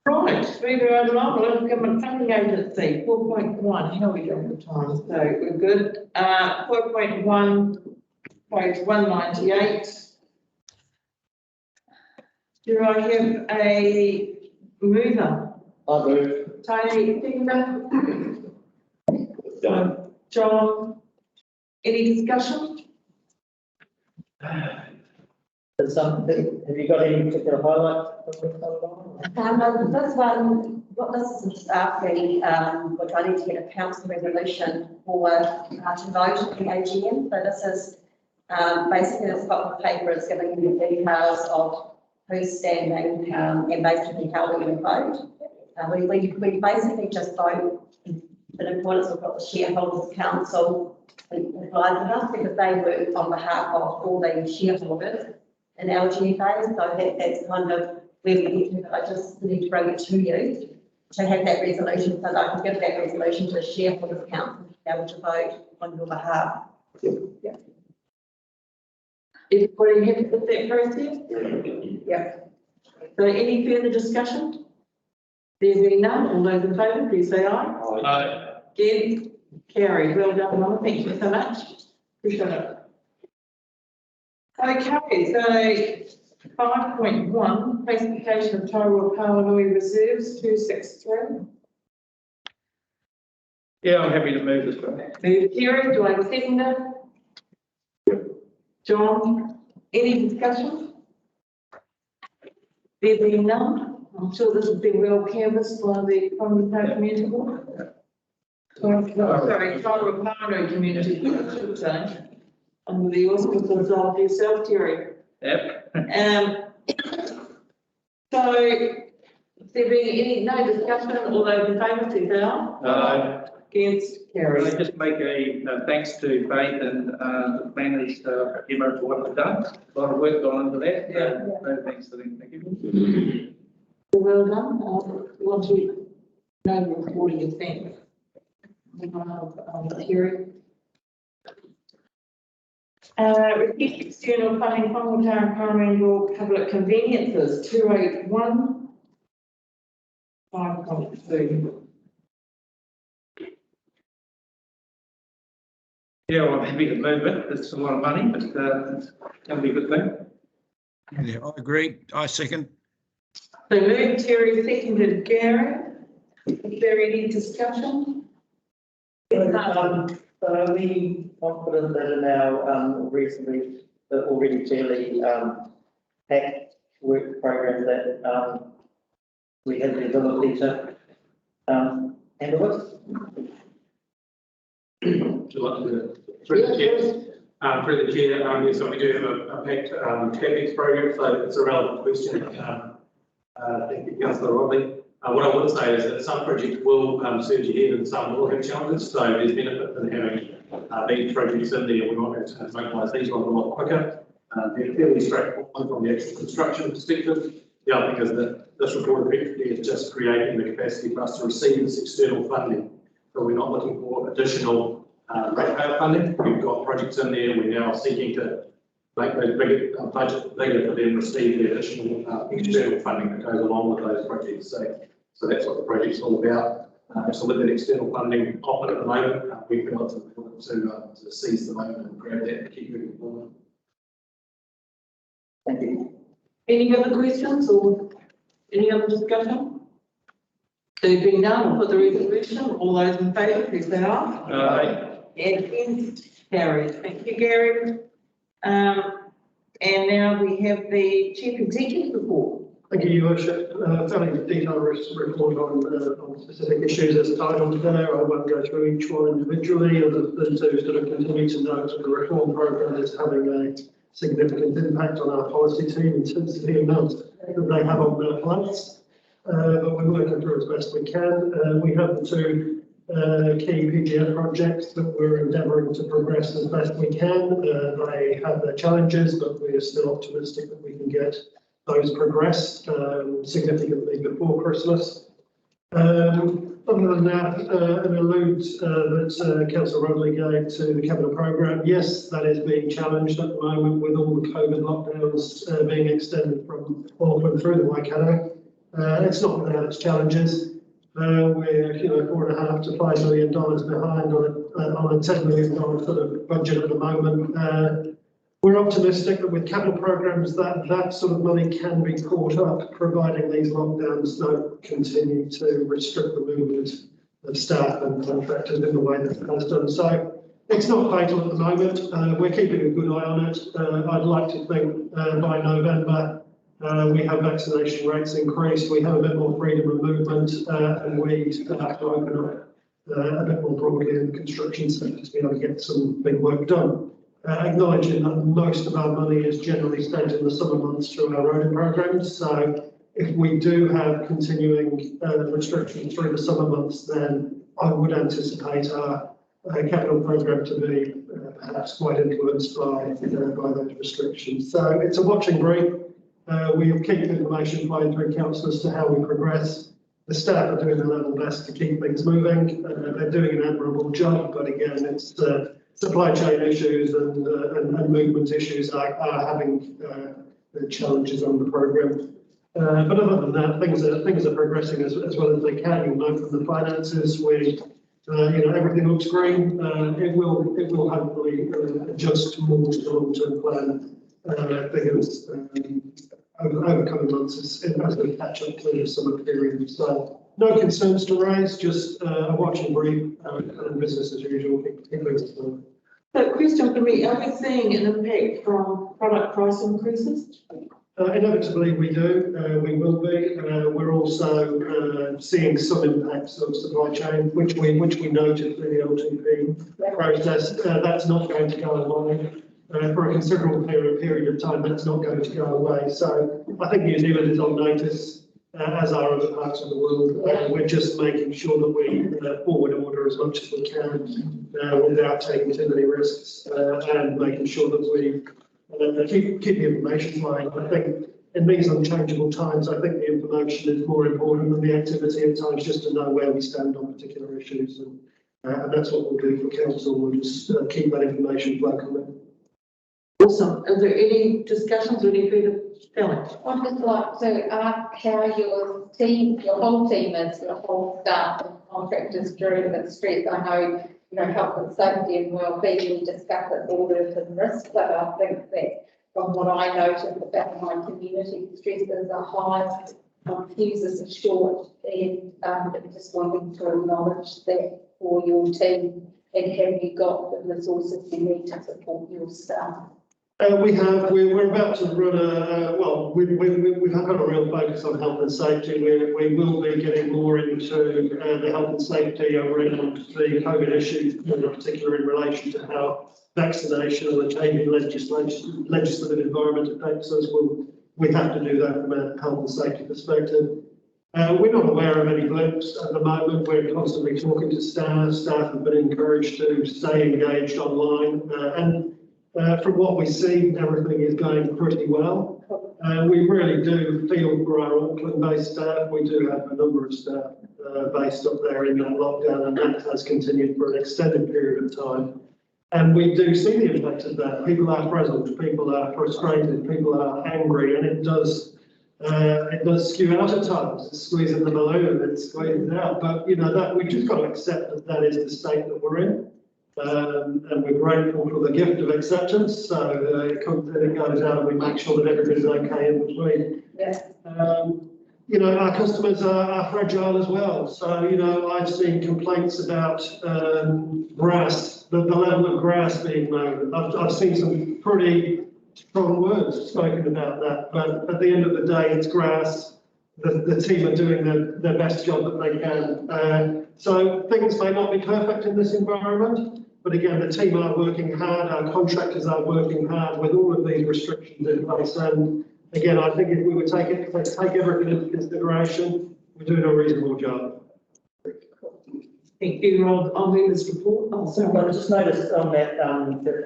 Right, moving right along, Local Government Funding Agency, 4.1. How are we doing for time? So we're good. 4.1, page 198. Do I have a mover? I move. Tony, seconder? Done. John, any discussion? Have you got any particular highlight? This one, what this is asking, which I need to get a council resolution for, to vote at the AGM. So this is, basically the spot of paper is giving you the details of who's standing, and basically how we're going to vote. We basically just vote in accordance with what the shareholders council advises us, because they work on behalf of all the shareholders in LGFA. So that's kind of where we get to, but I just need to bring it to you to have that resolution, so that I can give that resolution to the shareholders council to be able to vote on your behalf. Yeah. Everybody happy with that process? Yeah. So any further discussion? There being none, all those in favour, please say aye. Aye. Again, carried. Well done, Mama. Thank you so much. Appreciate it. Okay, so 5.1, classification of Tairua-Pauanui reserves 263. Yeah, I'm happy to move this one. Move Terry, do I have a seconder? John, any discussion? There being none, I'm sure this has been well canvassed by the community board. Sorry, Tairua-Pauanui community board, I should say, under the auspices of yourself, Terry. Yep. So, there being no discussion, all those in favour, please say aye. Against, Can I carried. just make a thanks to Faith and the planners, Emma, for what they've done. A lot of work gone into that. Yeah. So thanks to them. Thank you. Well done. We want to know the recording of thanks. Terry. Reduce external funding from the Tairua-Pauanui public conveniences, 281. 5.2. Yeah, well, I'm happy to move it. It's a lot of money, but it's going to be a good thing. Yeah, I agree. I second. So moved Terry, seconded Gary. Is there any discussion? Are we confident that in our already fairly packed work program that we have the ability to handle it? Would you like to, through the chair, yes, so we do have a packed CapEx program, so it's a relevant question. Thank you, Councillor Rodley. What I would say is that some projects will surge ahead and some will have challenges, so there's benefit in having these projects in there. We might have to mobilise these ones a lot quicker. They're fairly straightforward from the actual construction perspective. The other thing is that this report effectively is just creating the capacity for us to receive this external funding. So we're not looking for additional ratepayer funding. We've got projects in there. We're now seeking to make those bigger budget bigger to then receive the additional external funding that goes along with those projects. So that's what the project's all about. So with that external funding offered at the moment, we feel it's important to seize the moment and grab that and keep moving forward. Thank you. Any other questions or any other discussion? There being none, I'll put the resolution. All those in favour, please say aye. Against, carried. Thank you, Gary. And now we have the Chief Executive report. Thank you, Your Worship. Fairly detailed report on specific issues as titled there. I won't go through each one individually, other than to sort of continue to note that the reform programme is having a significant impact on our policy team in terms of the amount that they have on their plates. But we're working through as best we can. We have the two key PGF projects that we're endeavouring to progress as best we can. They have their challenges, but we are still optimistic that we can get those progressed significantly before Christmas. Other than that, an allude that Councillor Rodley gave to the capital programme, yes, that is being challenged at the moment with all the COVID lockdowns being extended from Auckland through the Waikato. It's not without its challenges. We're $4.5 to $5 million behind on a $10 million sort of budget at the moment. We're optimistic that with capital programs that sort of money can be caught up, providing these lockdowns don't continue to restrict the movement of staff and contractors in the way that it has done. So it's not fatal at the moment. We're keeping a good eye on it. I'd like to think by November we have vaccination rates increased, we have a bit more freedom of movement, and we have to open up a bit more broadly in the construction sector to be able to get some big work done. Acknowledging that most of our money is generally spent in the summer months through our roading programs. So if we do have continuing restrictions through the summer months, then I would anticipate our capital program to be perhaps quite influenced by those restrictions. So it's a watching brief. We'll keep information flowing through council as to how we progress. The staff are doing their level best to keep things moving. They're doing an admirable job, but again, it's supply chain issues and movement issues are having challenges on the program. But other than that, things are progressing as well as they can. You'll know from the finances, everything looks green. It will hopefully adjust more to the long-term plan figures over coming months as we catch up to the summer period. So no concerns to raise, just a watching brief and business as usual. So question for me, are we seeing an impact from product price increases? Inevitably we do, we will be. We're also seeing some impacts of supply chain, which we noted through the LTP process. That's not going to go away. For a considerable period of time, that's not going to go away. So I think New Zealand is on notice, as are other parts of the world. We're just making sure that we forward order as much as we can without taking too many risks, and making sure that we keep the information flowing. I think in these unchangeable times, I think the information is more important than the activity at times, just to know where we stand on particular issues. And that's what we'll do for council. We'll just keep that information flow coming. Awesome. Are there any discussions or any further challenge? I'd just like to ask how your whole team is, your whole staff and contractors during the stress. I know, health and safety and well-being, we discuss it all and risk, but I think that from what I noticed about my community, stresses are high, fuses are short, and just wanting to acknowledge that for your team, and have you got the resources you need to support your staff? We're about to run we've got a real focus on health and safety. We will be getting more into the health and safety around the COVID issues, in particular in relation to how vaccination and the changing legislative environment affects us. We have to do that from a health and safety perspective. We're not aware of any blips at the moment. We're constantly talking to staff. Staff have been encouraged to stay engaged online, and from what we see, everything is going pretty well. We really do feel for our Auckland-based staff. We do have a number of staff based up there in that lockdown, and that has continued for an extended period of time. And we do see the impact of that. People are frazzled, people are frustrated, people are angry, and it does skew out at times. It's squeezing the balloon and it's squeezing it out. But that we've just got to accept that is the state that we're in. And we're grateful for the gift of acceptance. So it goes out and we make sure that everybody's okay in between. Our customers are fragile as well. So, I've seen complaints about grass, the level of grass being mowed. I've seen some pretty strong words spoken about that. But at the end of the day, it's grass. The team are doing their best job that they can. So things may not be perfect in this environment, but again, the team are working hard, our contractors are working hard with all of these restrictions in place. And again, I think if we would take everything into consideration, we're doing a reasonable job. Thank you, Rod. I'll read this report. I just noticed on that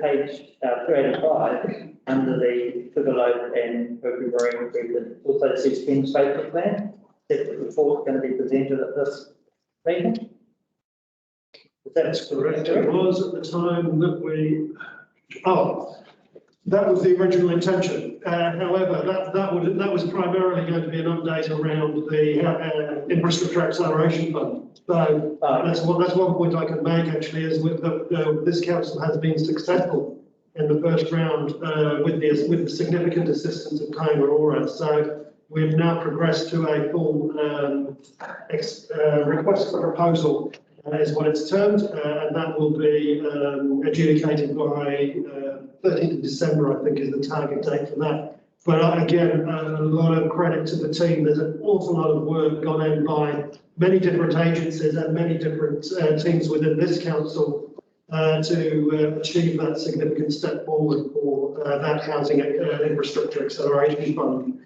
page 385, under the sugar loaf and Mercury increase, it also says Thames safety plan. Is that report going to be presented at this meeting? That's correct. It was at the time that that was the original intention. However, that was primarily going to be an update around the infrastructure acceleration fund. So that's one point I can make actually, is with this council has been successful in the first round with the significant assistance of Tairua-Pauanui. So we've now progressed to a full request for proposal, is what it's termed, and that will be adjudicated by 13th of December, I think, is the target date for that. But again, a lot of credit to the team. There's an awful lot of work gone in by many different agencies and many different teams within this council to achieve that significant step forward for that housing infrastructure acceleration fund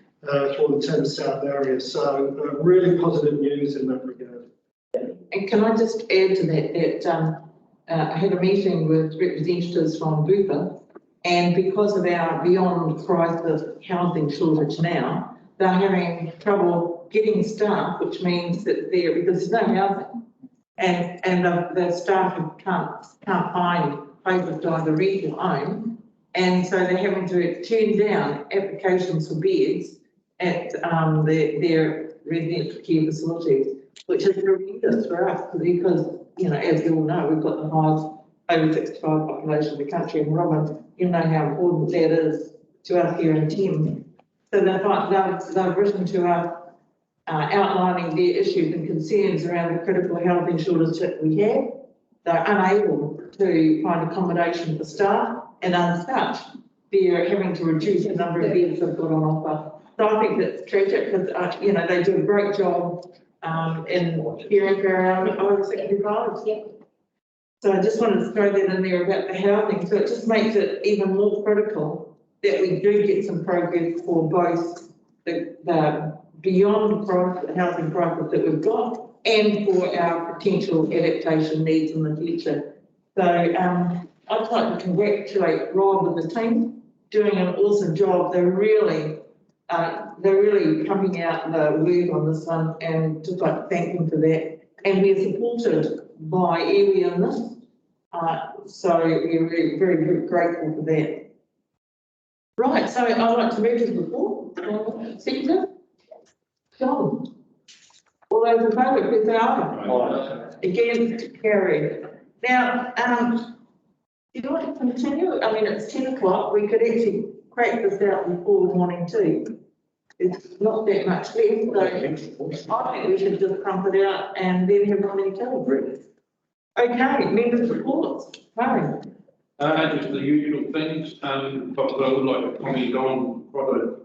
for the Thames South area. So really positive news in that regard. And can I just add to that, I had a meeting with representatives from Bupa, and because of our beyond crisis housing shortage now, they're having trouble getting staff, which means that because there's no housing, and the staff can't find places to either rent or own, and so they're having to turn down applications for beds at their residential care facilities, which is horrendous for us because, you know, as we all know, we've got the highest over 65 population of the country, and Robin, you know how important that is to us here in Thames. So they've written to us outlining their issues and concerns around the critical housing shortage that we have. They're unable to find accommodation for staff, and as such, they're having to reduce the number of beds they've got on offer. So I think that's tragic because, you know, they do a great job in caring for our over 65s. Yeah. So I just wanted to throw that in there about the housing. So it just makes it even more critical that we do get some progress for both the beyond housing crisis that we've got and for our potential adaptation needs in the future. So I'd like to congratulate Rob and the team doing an awesome job. They're really pumping out the work on this one, and just like to thank them for that. And we're supported by Iwi in this, so we're very, very, very grateful for that. Right, so I'd like to move to the report. Secretary? John? All those in favour, please say aye. Against, carried. Now, do you want to continue? I mean, it's 10 o'clock. We could actually crack this out before the morning too. It's not that much left, so I think we should just crump it out and then have morning tea. Okay, members' reports. Murray. Just the usual things, but I would like to comment on quite a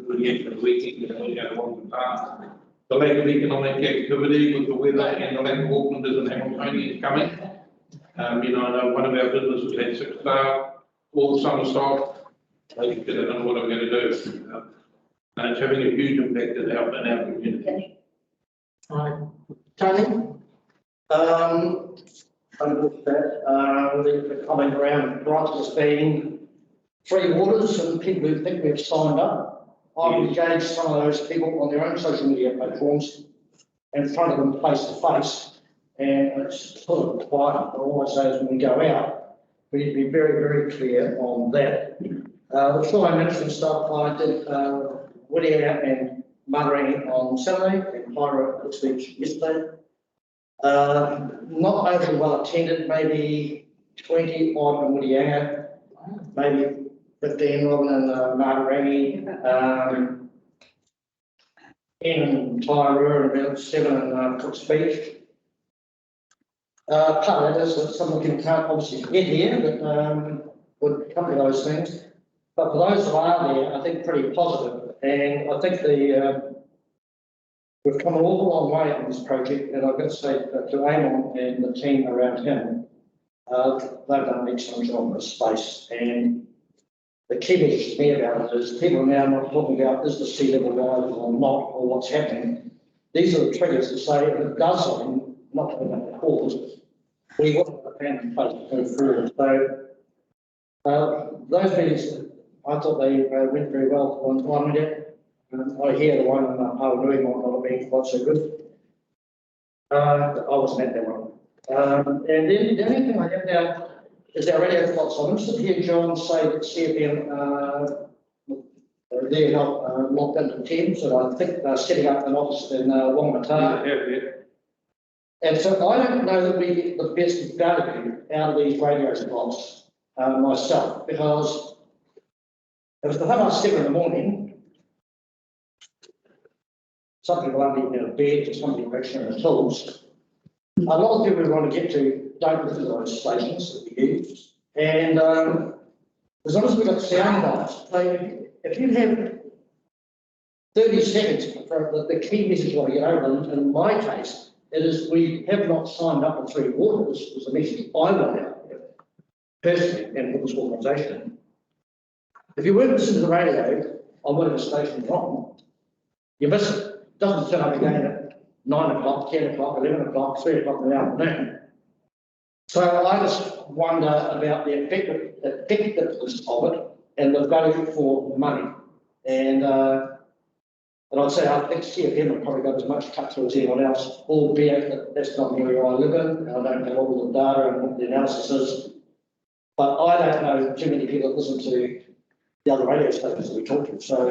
the end of the weekend, Whangamata. The lack of economic activity with the weather and the lack of Aucklanders and Hamiltonians coming. You know, I know one of our businesses had 6 staff, all the summer staff. They don't know what I'm going to do. And it's having a huge impact in our community. Right. Tony? The comment around grants has been 3 waters and people who think we've signed up. I've engaged some of those people on their own social media platforms in front of them face to face, and it's sort of quiet. All I say is when we go out, we need to be very, very clear on that. The fire management stuff I did Whitianga and Matarangi on Saturday and Tairua this week yesterday. Not overly well attended, maybe 20 odd in Whitianga, maybe 15 Robin and Matarangi, 10 in Tairua and about 7 in Cook's Beach. Part of that is that some of you can't obviously get here, but would come to those things. But for those that are there, I think pretty positive, and I think we've come an awful long way on this project, and I've got to say to Amon and the team around him, they've done an excellent job in this space. And the key message to me about it is people are now not talking about is the sea level rise or not, or what's happening. These are the triggers to say if it does something, not talking about the cause, we want to have a plan in place to move forward. So those meetings, I thought they went very well for one time. I hear the one in Tairua-Pauanui might not have been quite so good. I wasn't at that one. And then the only thing I have now is our radio plots. I'm interested to hear John say that CFM, they're not locked into Thames, and I think they're setting up an office in Whangamata. Yeah. And so I don't know that we get the best value out of these radio slots. myself, because it was the 7:30 in the morning. Some people aren't even in bed, or some people are actually in the tools. A lot of people who want to get to don't visit those stations that we use. And as long as we've got sound guys, so if you have 30 seconds for the key message you want to get over, and in my case, it is we have not signed up for 3 waters, was the message I want out there, personally, and with this organisation. If you weren't listening to the radio on whatever station you're on, you miss it. It doesn't turn up again at 9 o'clock, 10 o'clock, 11 o'clock, 3 o'clock in the afternoon. So I just wonder about the effectiveness of it and the value for money. And I'd say I think CFM have probably got as much cut through as anyone else, albeit that that's not the area I live in, and I don't know all the data and what the analysis is. But I don't know too many people that listen to the other radio stations that we talk to, so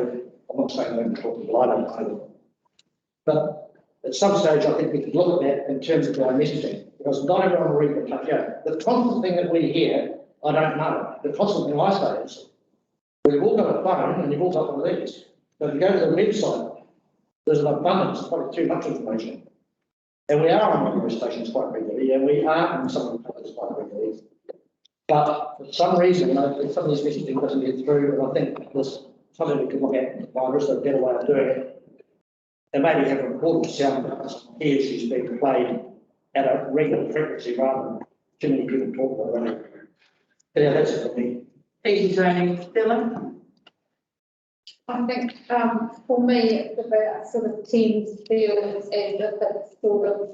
I'm not saying they don't talk to people, I don't know them. But at some stage, I think we could look at that in terms of our messaging, because not everyone will read the touch out. The constant thing that we hear, I don't know. The constant thing I say is, we've all got a phone and you've all got one of these. So if you go to the website, there's an abundance, probably too much information. And we are on radio stations quite regularly, and we are on some of the places quite regularly. But for some reason, some of this messaging doesn't get through, and I think there's something we can look at and find a better way of doing it. And maybe have a recorded sound because he or she's being played at a regular frequency rather than too many people talk about it. Yeah, that's it for me. Thank you, Tony. Stella? I think for me, it's about sort of teams feels as if it's sort of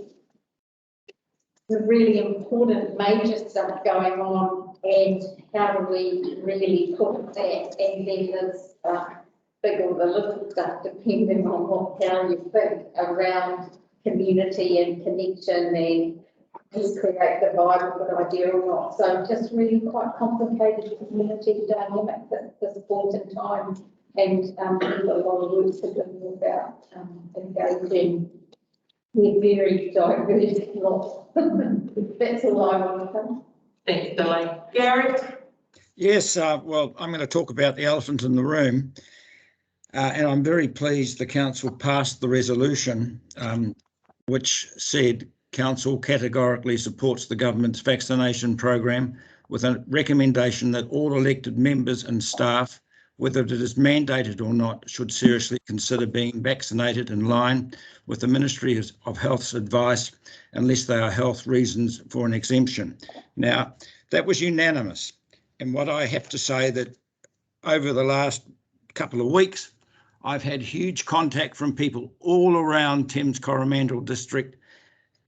the really important major stuff going on, and how do we really put that, and then there's big or the little stuff depending on how you think around community and connection and just create the vibe of an idea or not. So just really quite complicated community dynamics at this point in time, and a lot of work to do about engaging with very diverse lots. That's all I want to say. Thanks, Billy. Gary? Yes, well, I'm going to talk about the elephant in the room. And I'm very pleased the council passed the resolution which said council categorically supports the government's vaccination program with a recommendation that all elected members and staff, whether it is mandated or not, should seriously consider being vaccinated in line with the Ministry of Health's advice unless there are health reasons for an exemption. Now, that was unanimous. And what I have to say that over the last couple of weeks, I've had huge contact from people all around Thames-Coromandel District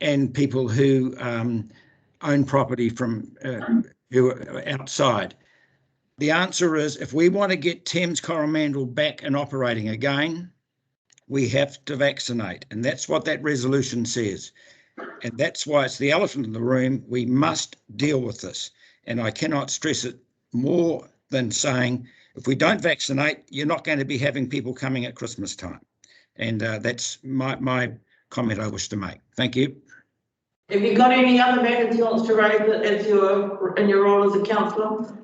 and people who own property from who are outside. The answer is, if we want to get Thames-Coromandel back and operating again, we have to vaccinate. And that's what that resolution says. And that's why it's the elephant in the room. We must deal with this. And I cannot stress it more than saying, if we don't vaccinate, you're not going to be having people coming at Christmas time. And that's my comment I wish to make. Thank you. Have you got any other matters you want to raise as in your role as a councillor?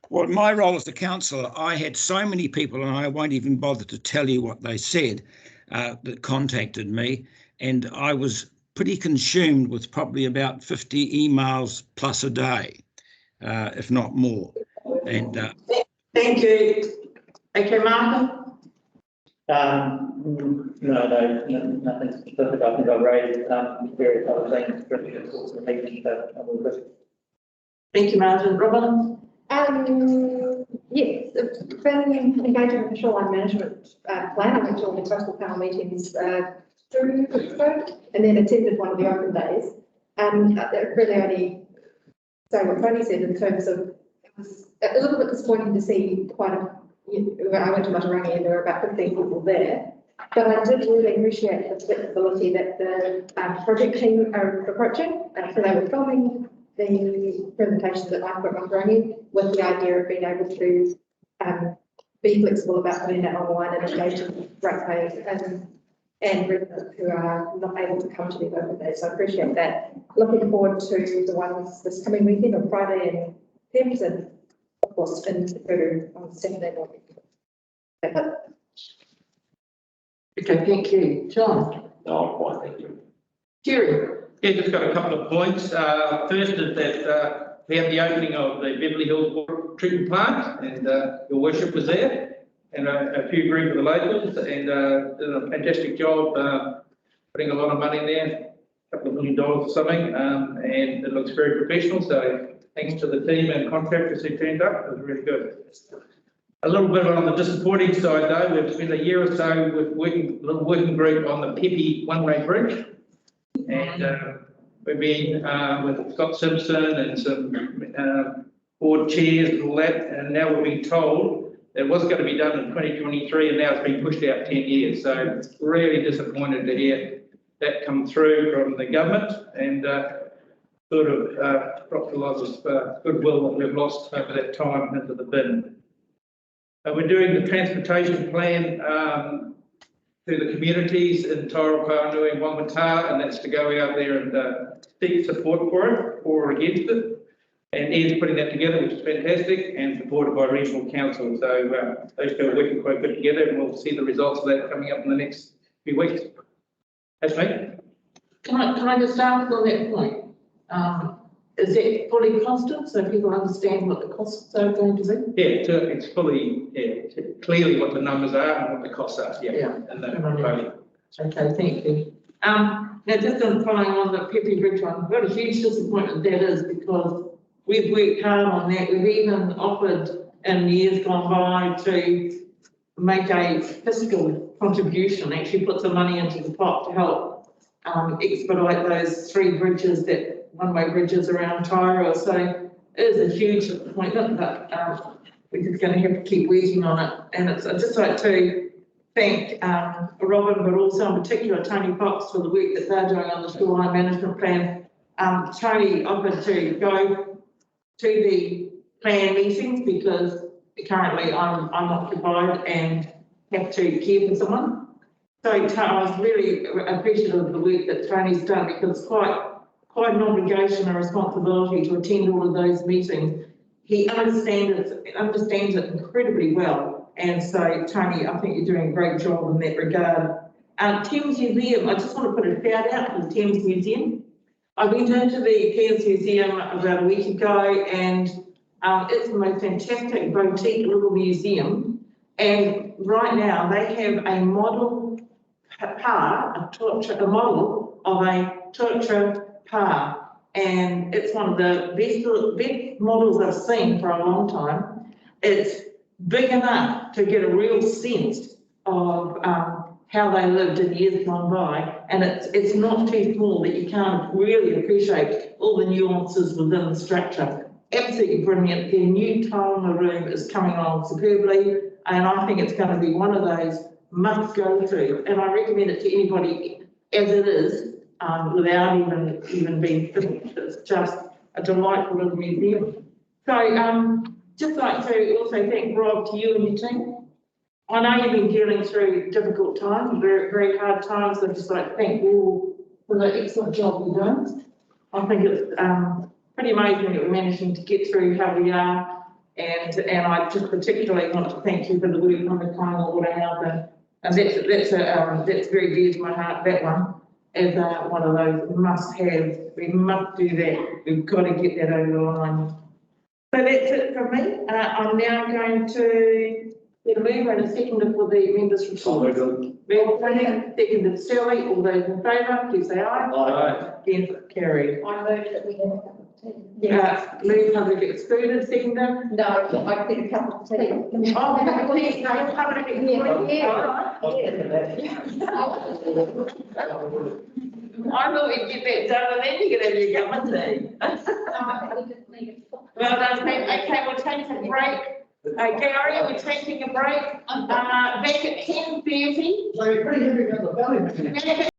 Well, my role as the councillor, I had so many people, and I won't even bother to tell you what they said, that contacted me. And I was pretty consumed with probably about 50 emails plus a day, if not more. And thank you. Okay, Martha? No, nothing specific. I think I've raised various other things during the course of the meeting, but I will just. Thank you, Martin. Robin? Yes, been engaging with the shoreline management plan. I went to all the coastal panel meetings 2 weeks ago, and then attended one of the open days. Really only saying what Tony said in terms of, it was a little bit disappointing to see quite a, when I went to Matarangi and there were about 15 people there, but I did really appreciate the flexibility that the project team are approaching. So they were filming the presentations that I put Matarangi with the idea of being able to be flexible about putting that online and engaging ratepayers and residents who are not able to come to the open days. So I appreciate that. Looking forward to the ones this coming weekend on Friday Pemberton, of course, in Peru on Saturday morning. Okay, thank you. John? No, I'm fine, thank you. Jerry? Yeah, just got a couple of points. First is that we have the opening of the Beverly Hills Water Treatment Plant, and your worship was there, and a few agreed with the locals, and did a fantastic job putting a lot of money in there, a couple of $1 million or something, and it looks very professional. So thanks to the team and contractors who turned up, it was really good. A little bit on the disappointing side though, we've spent a year or so with a little working group on the Pepe one-way bridge. And we've been with Scott Simpson and some board chairs and all that, and now we're being told that it was going to be done in 2023 and now it's been pushed out 10 years. So it's really disappointed to hear that come through from the government, and sort of dropped a lot of goodwill that we've lost over that time into the bin. We're doing the transportation plan to the communities in Tairua-Pauanui and Whangamatā, and that's to go out there and seek support for it or against it. And Ed's putting that together, which is fantastic, and supported by regional council. So those two are working quite good together, and we'll see the results of that coming up in the next few weeks. That's me. Can I just ask on that point? Is it fully costed so people understand what the costs are going to be? Yeah, it's fully, clearly what the numbers are and what the costs are. Yeah. And okay, thank you. Now just on following on the Pepe Bridge one, what a huge disappointment that is, because we've worked hard on that. We've even offered in years gone by to make a fiscal contribution, actually put some money into the pot to help expedite those 3 bridges, that one-way bridges around Tairua. So it is a huge disappointment, but we're just going to have to keep working on it. And I'd just like to thank Robin, but also in particular Tony Fox, for the work that they're doing on the shoreline management plan. Tony offered to go to the plan meetings because currently I'm occupied and have to care for someone. So I was really appreciative of the work that Tony's done, because it's quite an obligation and responsibility to attend all of those meetings. He understands it incredibly well. And so, Tony, I think you're doing a great job in that regard. Thames Museum, I just want to put a shout out to the Thames Museum. I went into the Thames Museum about a week ago, and it's the most fantastic boutique little museum. And right now they have a model a model of a torture pa, and it's one of the best models I've seen for a long time. It's big enough to get a real sense of how they lived in years gone by, and it's not too small that you can't really appreciate all the nuances within the structure. Absolutely brilliant. Their new Tairua room is coming on superbly, and I think it's going to be one of those must go to, and I recommend it to anybody as it is, without even being finished. It's just a delightful little museum. So just like to also thank Rob, to you and your team. I know you've been dealing through difficult times, very, very hard times. So just like to thank you all for the excellent job you're doing. I think it's pretty amazing that we're managing to get through how we are, and I just particularly want to thank you for the work on the Tairua Water Harbour. And that's very dear to my heart, that one, as one of those must-haves. We must do that. We've got to get that over the line. So that's it from me. I'm now going to get a move and a second for the members' report. Seconded Sally. All those in favour, please say aye. Aye. Against, carried. I move that we have a cup of tea. Move public excluded, seconder. No, I think a cup of tea. Oh, please, no, public excluded. I thought we'd get that done and then you could have your cup of tea. Well done, okay, we'll take a break. Gary, we're taking a break. Back at 10:30. So you're pretty heavy on the belly.